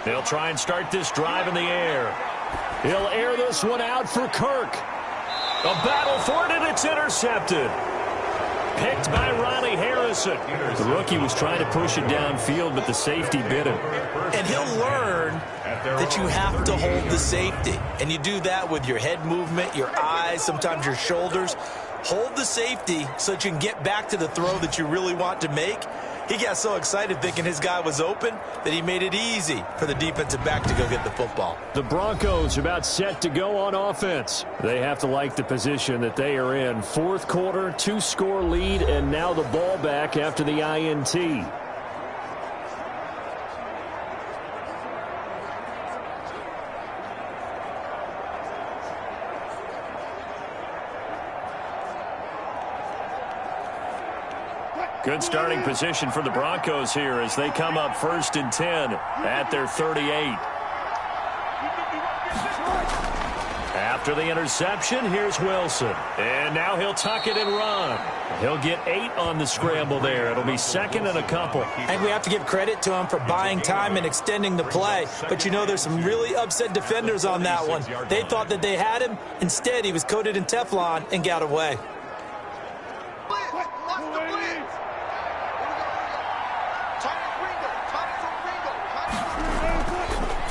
S7: They'll try and start this drive in the air. He'll air this one out for Kirk. A battle for it, and it's intercepted. Picked by Ronnie Harrison. The rookie was trying to push it downfield, but the safety bit him.
S3: And he'll learn that you have to hold the safety. And you do that with your head movement, your eyes, sometimes your shoulders. Hold the safety so that you can get back to the throw that you really want to make. He got so excited thinking his guy was open that he made it easy for the defensive back to go get the football.
S7: The Broncos about set to go on offense. They have to like the position that they are in. Fourth quarter, two-score lead, and now the ball back after the INT. Good starting position for the Broncos here as they come up first and 10 at their 38. After the interception, here's Wilson. And now he'll tuck it and run. He'll get 8 on the scramble there. It'll be second and a couple.
S3: And we have to give credit to him for buying time and extending the play. But, you know, there's some really upset defenders on that one. They thought that they had him. Instead, he was coated in Teflon and got away.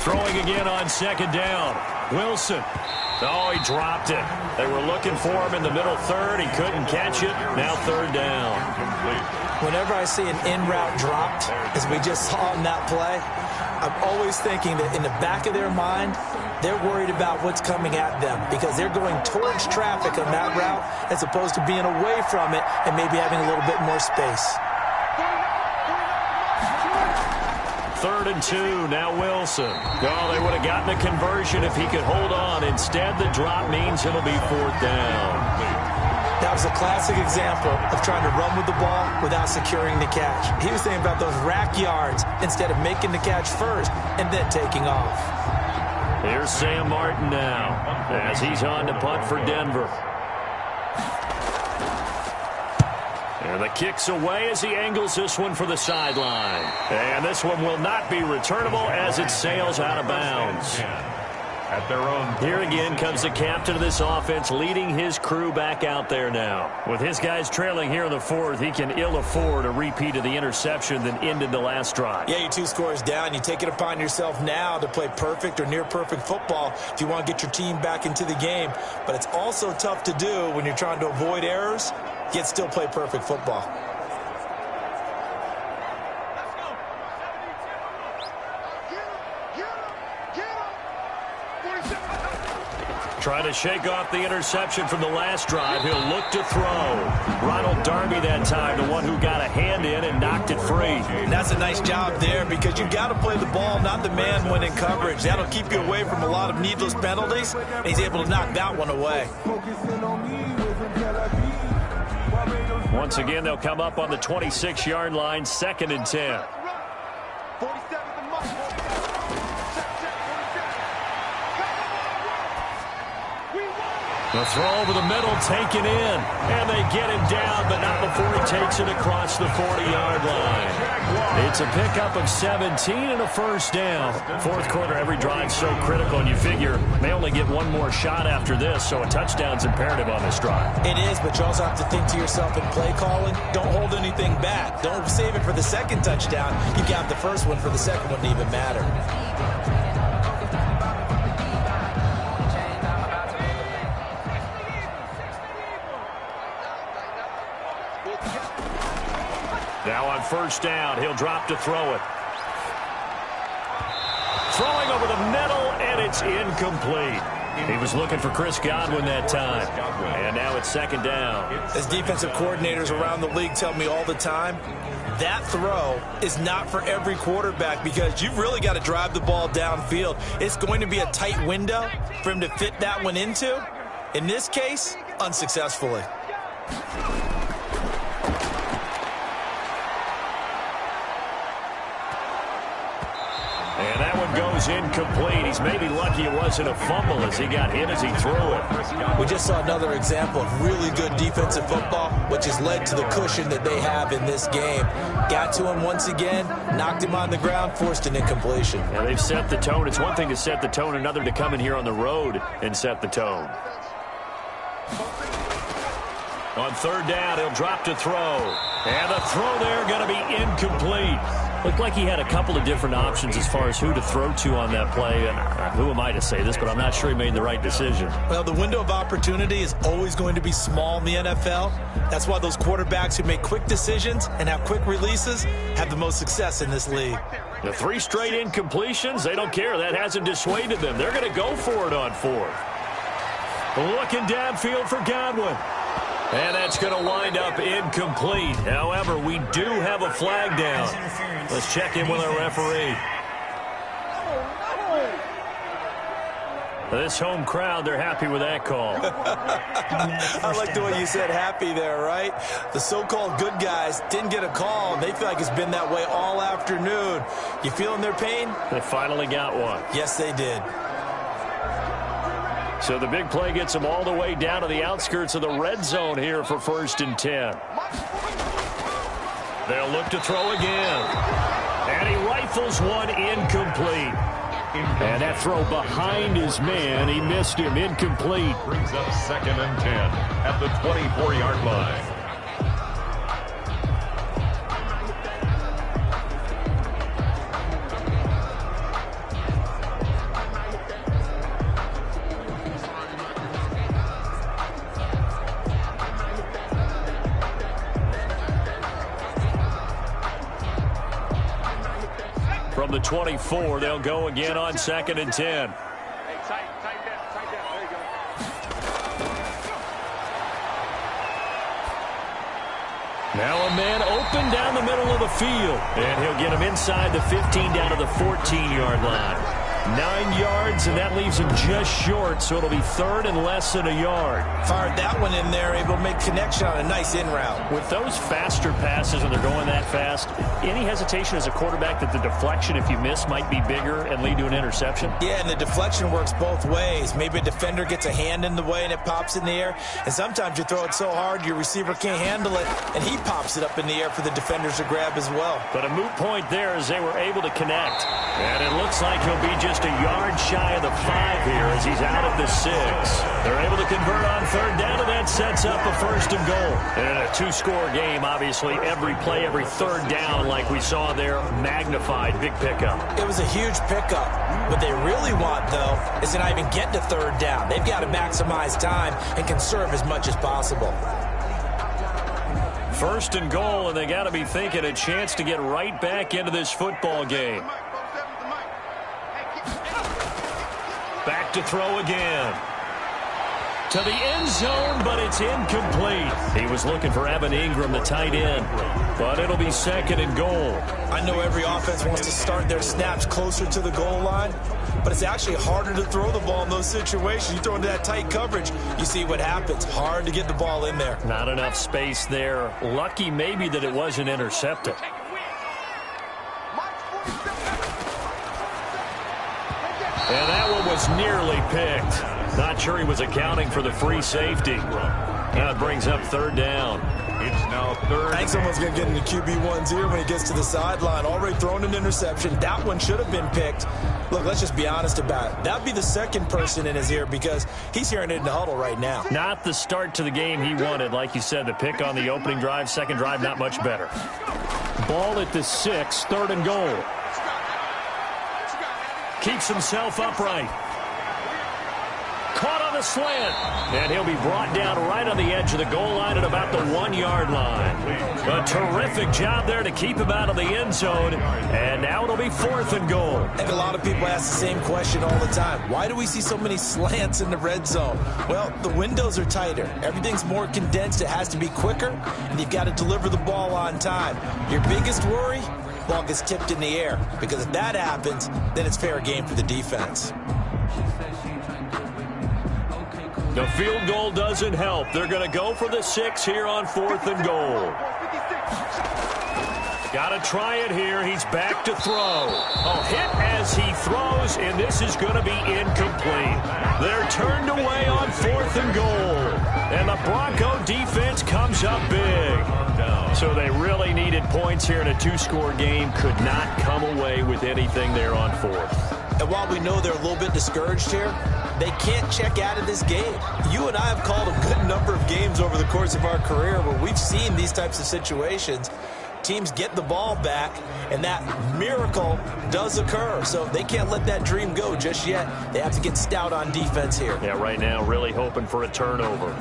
S7: Throwing again on second down. Wilson. Oh, he dropped it. They were looking for him in the middle third. He couldn't catch it. Now third down.
S3: Whenever I see an in-route dropped, as we just saw in that play, I'm always thinking that in the back of their mind, they're worried about what's coming at them because they're going towards traffic on that route as opposed to being away from it and maybe having a little bit more space.
S7: Third and 2, now Wilson. Well, they would have gotten a conversion if he could hold on. Instead, the drop means it'll be fourth down.
S3: That was a classic example of trying to run with the ball without securing the catch. He was thinking about those rack yards instead of making the catch first and then taking off.
S7: Here's Sam Martin now as he's on to punt for Denver. And the kick's away as he angles this one for the sideline. And this one will not be returnable as it sails out of bounds.
S1: At their own.
S7: Here again comes the captain of this offense leading his crew back out there now. With his guys trailing here in the fourth, he can ill afford a repeat of the interception that ended the last drive.
S3: Yeah, you're 2 scores down. You take it upon yourself now to play perfect or near perfect football if you want to get your team back into the game. But it's also tough to do when you're trying to avoid errors, yet still play perfect football.
S7: Trying to shake off the interception from the last drive. He'll look to throw. Ronald Darby that time, the one who got a hand in and knocked it free.
S3: And that's a nice job there because you've got to play the ball, not the man when in coverage. That'll keep you away from a lot of needless penalties, and he's able to knock that one away.
S7: Once again, they'll come up on the 26-yard line, second and 10. The throw over the middle, taken in, and they get him down, but not before he takes it across the 40-yard line. It's a pickup of 17 and a first down. Fourth quarter, every drive so critical, and you figure they only get one more shot after this, so a touchdown's imperative on this drive.
S3: It is, but you also have to think to yourself in play calling, don't hold anything back. Don't save it for the second touchdown. You got the first one for the second one to even matter.
S7: Now on first down, he'll drop to throw it. Throwing over the middle, and it's incomplete. He was looking for Chris Godwin that time. And now it's second down.
S3: As defensive coordinators around the league tell me all the time, that throw is not for every quarterback because you've really got to drive the ball downfield. It's going to be a tight window for him to fit that one into. In this case, unsuccessfully.
S7: And that one goes incomplete. He's maybe lucky it wasn't a fumble as he got hit as he threw it.
S3: We just saw another example of really good defensive football, which has led to the cushion that they have in this game. Got to him once again, knocked him on the ground, forced an incompletion.
S7: Now they've set the tone. It's one thing to set the tone, another to come in here on the road and set the tone. On third down, he'll drop to throw. And the throw there going to be incomplete. Looked like he had a couple of different options as far as who to throw to on that play. And who am I to say this, but I'm not sure he made the right decision.
S3: Well, the window of opportunity is always going to be small in the NFL. That's why those quarterbacks who make quick decisions and have quick releases have the most success in this league.
S7: The 3 straight incompletions, they don't care. That hasn't dissuaded them. They're going to go for it on 4th. Looking downfield for Godwin. And that's going to wind up incomplete. However, we do have a flag down. Let's check in with our referee. This home crowd, they're happy with that call.
S3: I like the way you said happy there, right? The so-called good guys didn't get a call, and they feel like it's been that way all afternoon. You feeling their pain?
S7: They finally got one.
S3: Yes, they did.
S7: So the big play gets them all the way down to the outskirts of the red zone here for 1st and 10. They'll look to throw again. And he rifles one incomplete. And that throw behind his man, he missed him, incomplete.
S1: Brings up 2nd and 10 at the 24-yard line.
S7: From the 24, they'll go again on 2nd and 10. Now a man open down the middle of the field. And he'll get him inside the 15 down to the 14-yard line. 9 yards, and that leaves him just short, so it'll be 3rd and less than a yard.
S3: Fired that one in there, able to make connection on a nice in route.
S7: With those faster passes and they're going that fast, any hesitation as a quarterback that the deflection, if you miss, might be bigger and lead to an interception?
S3: Yeah, and the deflection works both ways. Maybe a defender gets a hand in the way and it pops in the air, and sometimes you throw it so hard your receiver can't handle it, and he pops it up in the air for the defenders to grab as well.
S7: But a moot point there as they were able to connect. And it looks like he'll be just a yard shy of the 5 here as he's out at the 6. They're able to convert on 3rd down, and that sets up a 1st and goal. And in a 2-score game, obviously, every play, every 3rd down, like we saw there, magnified. Big pickup. It
S3: was a huge pickup. What they really want, though, is to not even get to 3rd down. They've got to maximize time and conserve as much as possible.
S7: 1st and goal, and they got to be thinking a chance to get right back into this football game. Back to throw again. To the end zone, but it's incomplete. He was looking for Evan Ingram, the tight end, but it'll be 2nd and goal.
S3: I know every offense wants to start their snaps closer to the goal line, but it's actually harder to throw the ball in those situations. You throw into that tight coverage, you see what happens. Hard to get the ball in there.
S7: Not enough space there. Lucky maybe that it wasn't intercepted. And that one was nearly picked. Not sure he was accounting for the free safety. That brings up 3rd down.
S1: It's now 3rd.
S3: I think someone's going to get into QB1's ear when he gets to the sideline. Already thrown an interception. That one should have been picked. Look, let's just be honest about it. That would be the 2nd person in his ear because he's hearing it in the huddle right now.
S7: Not the start to the game he wanted. Like you said, the pick on the opening drive, 2nd drive, not much better. Ball at the 6, 3rd and goal. Keeps himself upright. Caught on the a slant. And he'll be brought down right on the edge of the goal line at about the 1-yard line. A terrific job there to keep him out of the end zone. And now it'll be 4th and goal.
S3: I think a lot of people ask the same question all the time. Why do we see so many slants in the red zone? Well, the windows are tighter. Everything's more condensed. It has to be quicker, and you've got to deliver the ball on time. Your biggest worry? Ball gets tipped in the air, because if that happens, then it's fair game for the defense.
S7: The field goal doesn't help. They're going to go for the 6 here on 4th and goal. Got to try it here. He's back to throw. A hit as he throws, and this is going to be incomplete. They're turned away on 4th and goal. And the Bronco defense comes up big. So they really needed points here in a 2-score game. Could not come away with anything there on 4th.
S3: And while we know they're a little bit discouraged here, they can't check out of this game. You and I have called a good number of games over the course of our career where we've seen these types of situations. Teams get the ball back, and that miracle does occur. So they can't let that dream go just yet. They have to get stout on defense here.
S7: Yeah, right now really hoping for a turnover.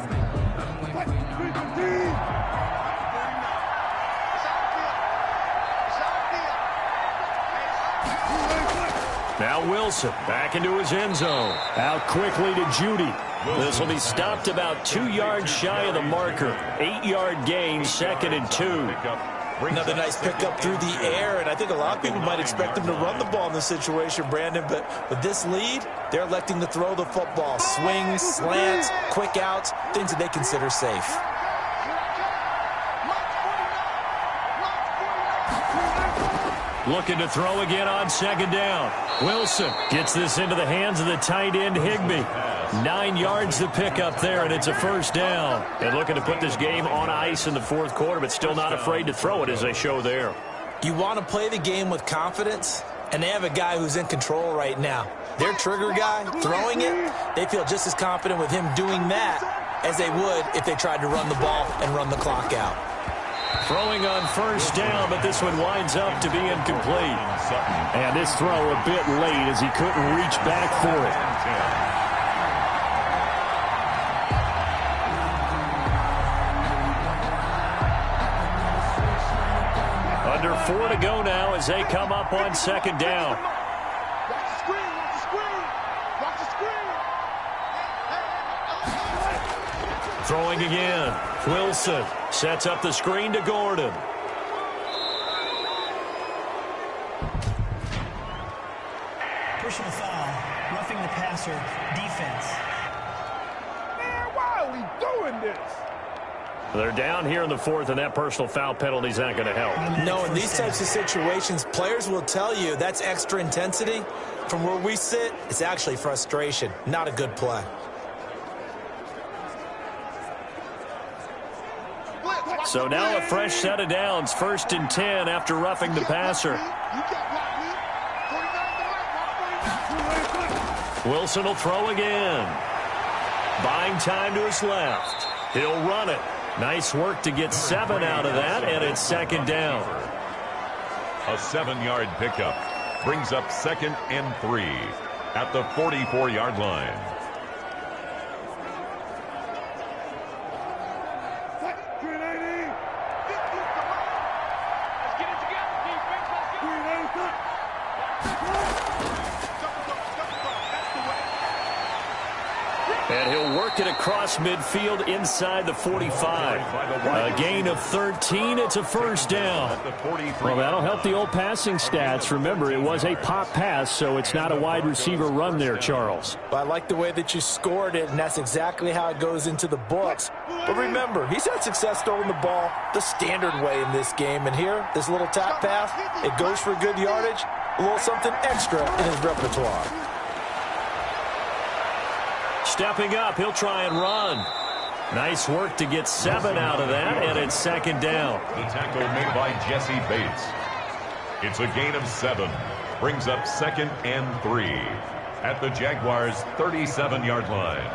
S7: Now Wilson back into his end zone. Out quickly to Judy. This will be stopped about 2 yards shy of the marker. 8-yard gain, 2nd and 2.
S3: Another nice pickup through the air, and I think a lot of people might expect them to run the ball in this situation, Brandon, but with this lead, they're electing to throw the football. Swings, slants, quick outs, things that they consider safe.
S7: Looking to throw again on 2nd down. Wilson gets this into the hands of the tight end, Higbee. 9 yards to pick up there, and it's a 1st down. And looking to put this game on ice in the 4th quarter, but still not afraid to throw it as they show there.
S3: You want to play the game with confidence, and they have a guy who's in control right now. Their trigger guy, throwing it, they feel just as confident with him doing that as they would if they tried to run the ball and run the clock out.
S7: Throwing on 1st down, but this one winds up to be incomplete. And this throw a bit late as he couldn't reach back for it. Under 4 to go now as they come up on 2nd down. Throwing again. Wilson sets up the screen to Gordon.
S4: Personal foul, roughing the passer, defense.
S5: Man, why are we doing this?
S7: They're down here in the 4th, and that personal foul penalty is not going to help.
S3: No, in these types of situations, players will tell you that's extra intensity. From where we sit, it's actually frustration, not a good play.
S7: So now a fresh set of downs, 1st and 10 after roughing the passer. Wilson will throw again. Buying time to his left. He'll run it. Nice work to get 7 out of that, and it's 2nd down.
S1: A 7-yard pickup brings up 2nd and 3 at the 44-yard line.
S7: And he'll work it across midfield inside the 45. A gain of 13. It's a 1st down. Well, that'll help the old passing stats. Remember, it was a pop pass, so it's not a wide receiver run there, Charles.
S3: But I like the way that you scored it, and that's exactly how it goes into the books. But remember, he's had success throwing the ball the standard way in this game. And here, this little tap pass, it goes for good yardage, a little something extra in his repertoire.
S7: Stepping up, he'll try and run. Nice work to get 7 out of that, and it's 2nd down.
S1: The tackle made by Jesse Bates. It's a gain of 7. Brings up 2nd and 3 at the Jaguars' 37-yard line.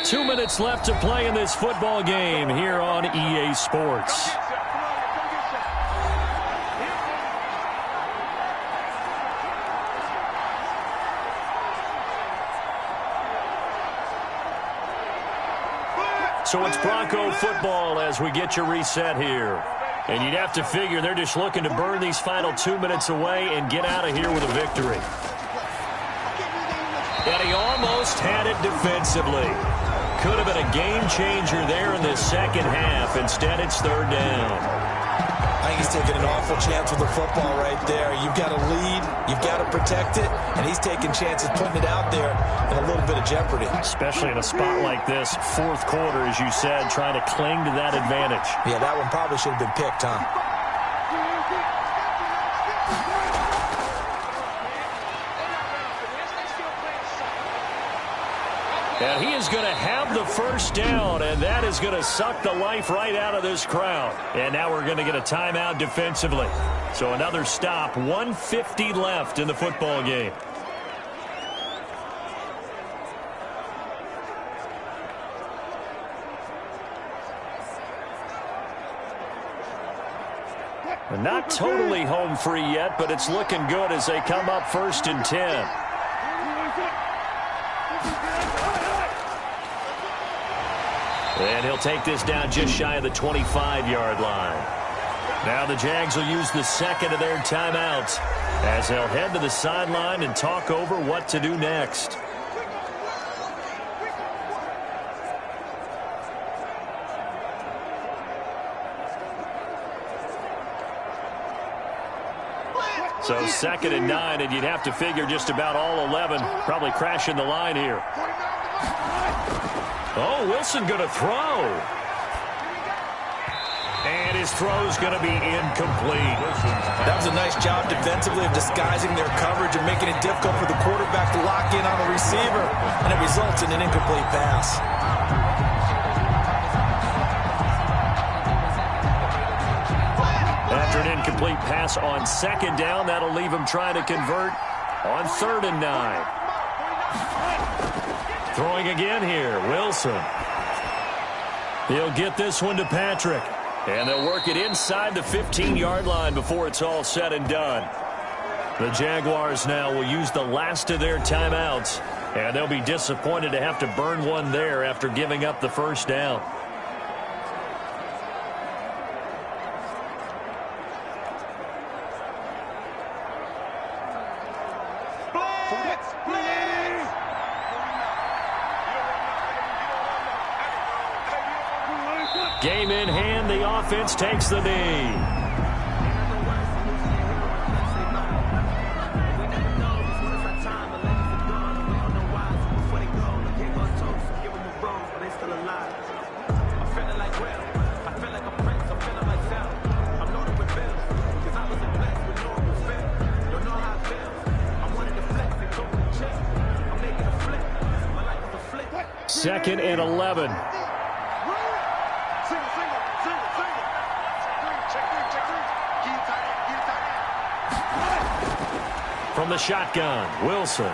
S7: 2 minutes left to play in this football game here on EA Sports. So it's Bronco football as we get you reset here. And you'd have to figure they're just looking to burn these final 2 minutes away and get out of here with a victory. And he almost had it defensively. Could have been a game changer there in the second half. Instead, it's third down.
S3: I think he's taking an awful chance with the football right there. You've got to lead, you've got to protect it, and he's taking chances putting it out there in a little bit of jeopardy.
S7: Especially in a spot like this, fourth quarter, as you said, trying to cling to that advantage.
S3: Yeah, that one probably should have been picked, huh?
S7: And he is going to have the first down, and that is going to suck the life right out of this crowd. And now we're going to get a timeout defensively. So another stop, 1:50 left in the football game. And not totally home free yet, but it's looking good as they come up 1st and 10. And he'll take this down just shy of the 25-yard line. Now the Jags will use the second of their timeouts as they'll head to the sideline and talk over what to do next. So 2nd and 9, and you'd have to figure just about all 11 probably crashing the line here. Oh, Wilson going to throw. And his throw's going to be incomplete.
S3: That was a nice job defensively of disguising their coverage and making it difficult for the quarterback to lock in on the receiver. And it results in an incomplete pass.
S7: After an incomplete pass on 2nd down, that'll leave him trying to convert on 3rd and 9. Throwing again here, Wilson. He'll get this one to Patrick. And they'll work it inside the 15-yard line before it's all said and done. The Jaguars now will use the last of their timeouts. And they'll be disappointed to have to burn one there after giving up the first down. Game in hand, the offense takes the knee. Second and 11. From the shotgun, Wilson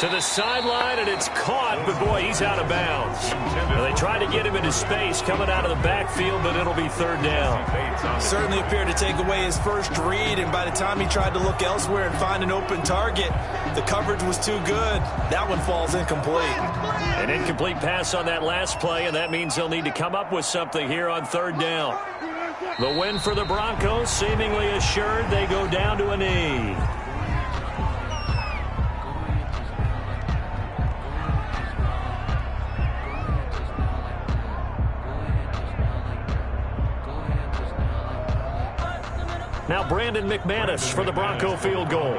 S7: to the sideline, and it's caught, but boy, he's out of bounds. Well, they tried to get him into space coming out of the backfield, but it'll be 3rd down.
S3: Certainly appeared to take away his first read, and by the time he tried to look elsewhere and find an open target, the coverage was too good. That one falls incomplete.
S7: An incomplete pass on that last play, and that means they'll need to come up with something here on 3rd down. The win for the Broncos, seemingly assured. They go down to a knee. Now Brandon McManus for the Bronco field goal.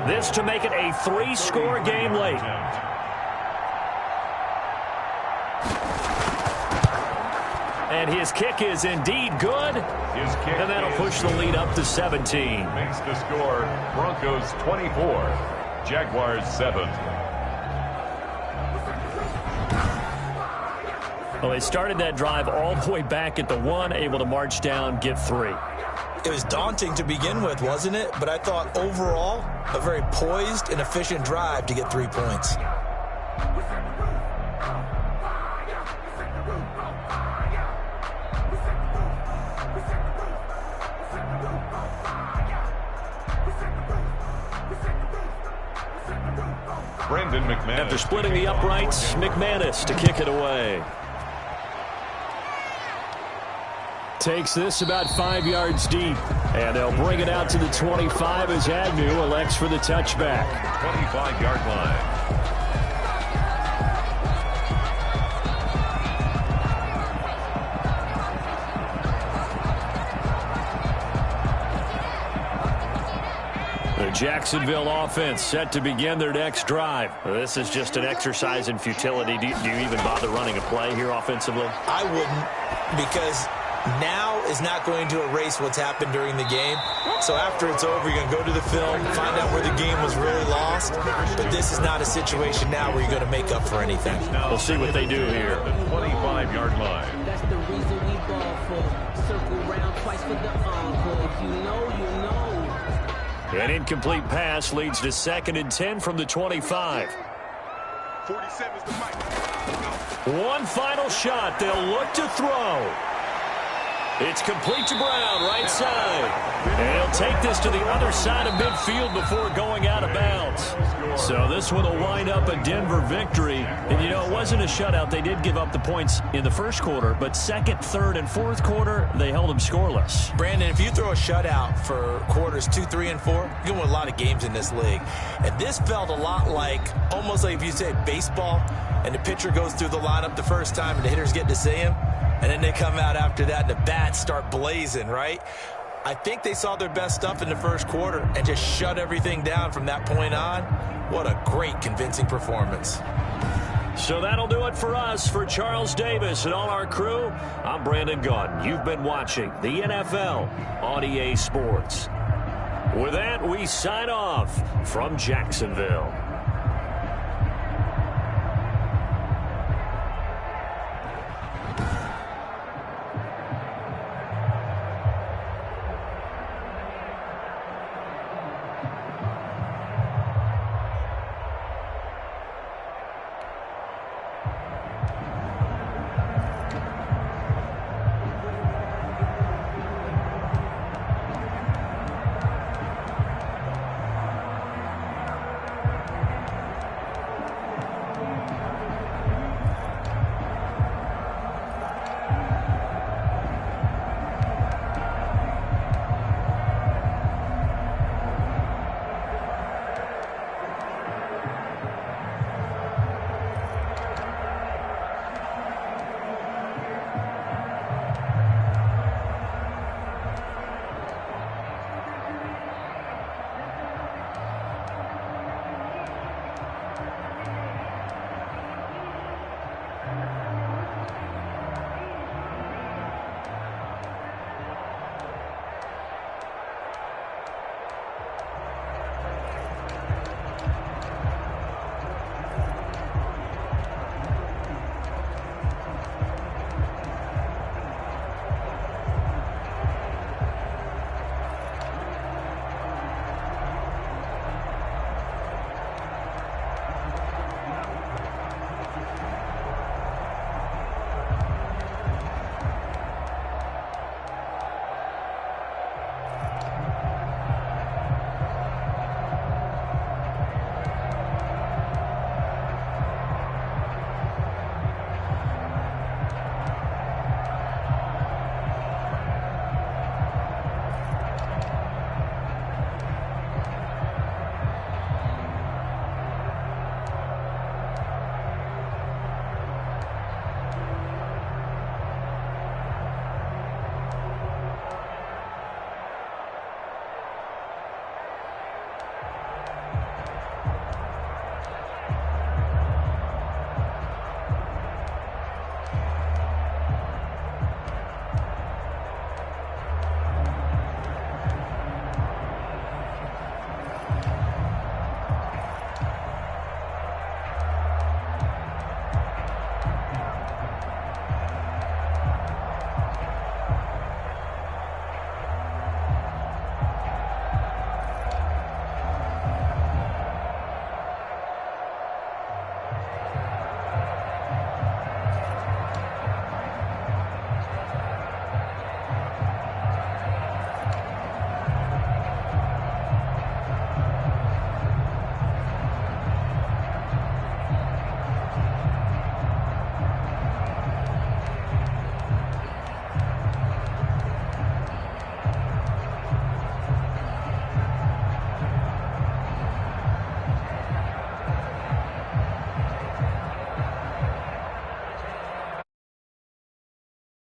S7: This to make it a 3-score game late. And his kick is indeed good. And that'll push the lead up to 17.
S1: Makes the score Broncos 24, Jaguars 7.
S7: Well, they started that drive all the way back at the 1, able to march down, get 3.
S3: It was daunting to begin with, wasn't it? But I thought overall, a very poised and efficient drive to get 3 points.
S1: Brendan McManus.
S2: After splitting the uprights, McManus to kick it away. Takes this about 5 yards deep. And they'll bring it out to the 25 as Agnew elects for the touchback.
S1: 25-yard line.
S2: The Jacksonville offense set to begin their next drive. This is just an exercise in futility. Do you even bother running a play here offensively?
S3: I wouldn't, because now is not going to erase what's happened during the game. So after it's over, you're going to go to the film, find out where the game was really lost. But this is not a situation now where you're going to make up for anything.
S2: We'll see what they do here.
S1: The 25-yard line.
S8: That's the reason we ball for. Circle round twice for the encore. If you know, you know.
S2: An incomplete pass leads to 2nd and 10 from the 25.
S5: 47's the mic.
S2: One final shot. They'll look to throw. It's complete to Brown, right side. And he'll take this to the other side of midfield before going out of bounds. So this one will wind up a Denver victory. And, you know, it wasn't a shutout. They did give up the points in the first quarter, but second, third, and fourth quarter, they held them scoreless.
S3: Brandon, if you throw a shutout for quarters 2, 3, and 4, you're going to win a lot of games in this league. And this felt a lot like, almost like if you say baseball, and the pitcher goes through the lineup the first time and the hitters get to see him, and then they come out after that and the bats start blazing, right? I think they saw their best stuff in the first quarter and just shut everything down from that point on. What a great, convincing performance.
S2: So that'll do it for us. For Charles Davis and all our crew, I'm Brandon Gaudin. You've been watching the NFL on EA Sports. With that, we sign off from Jacksonville.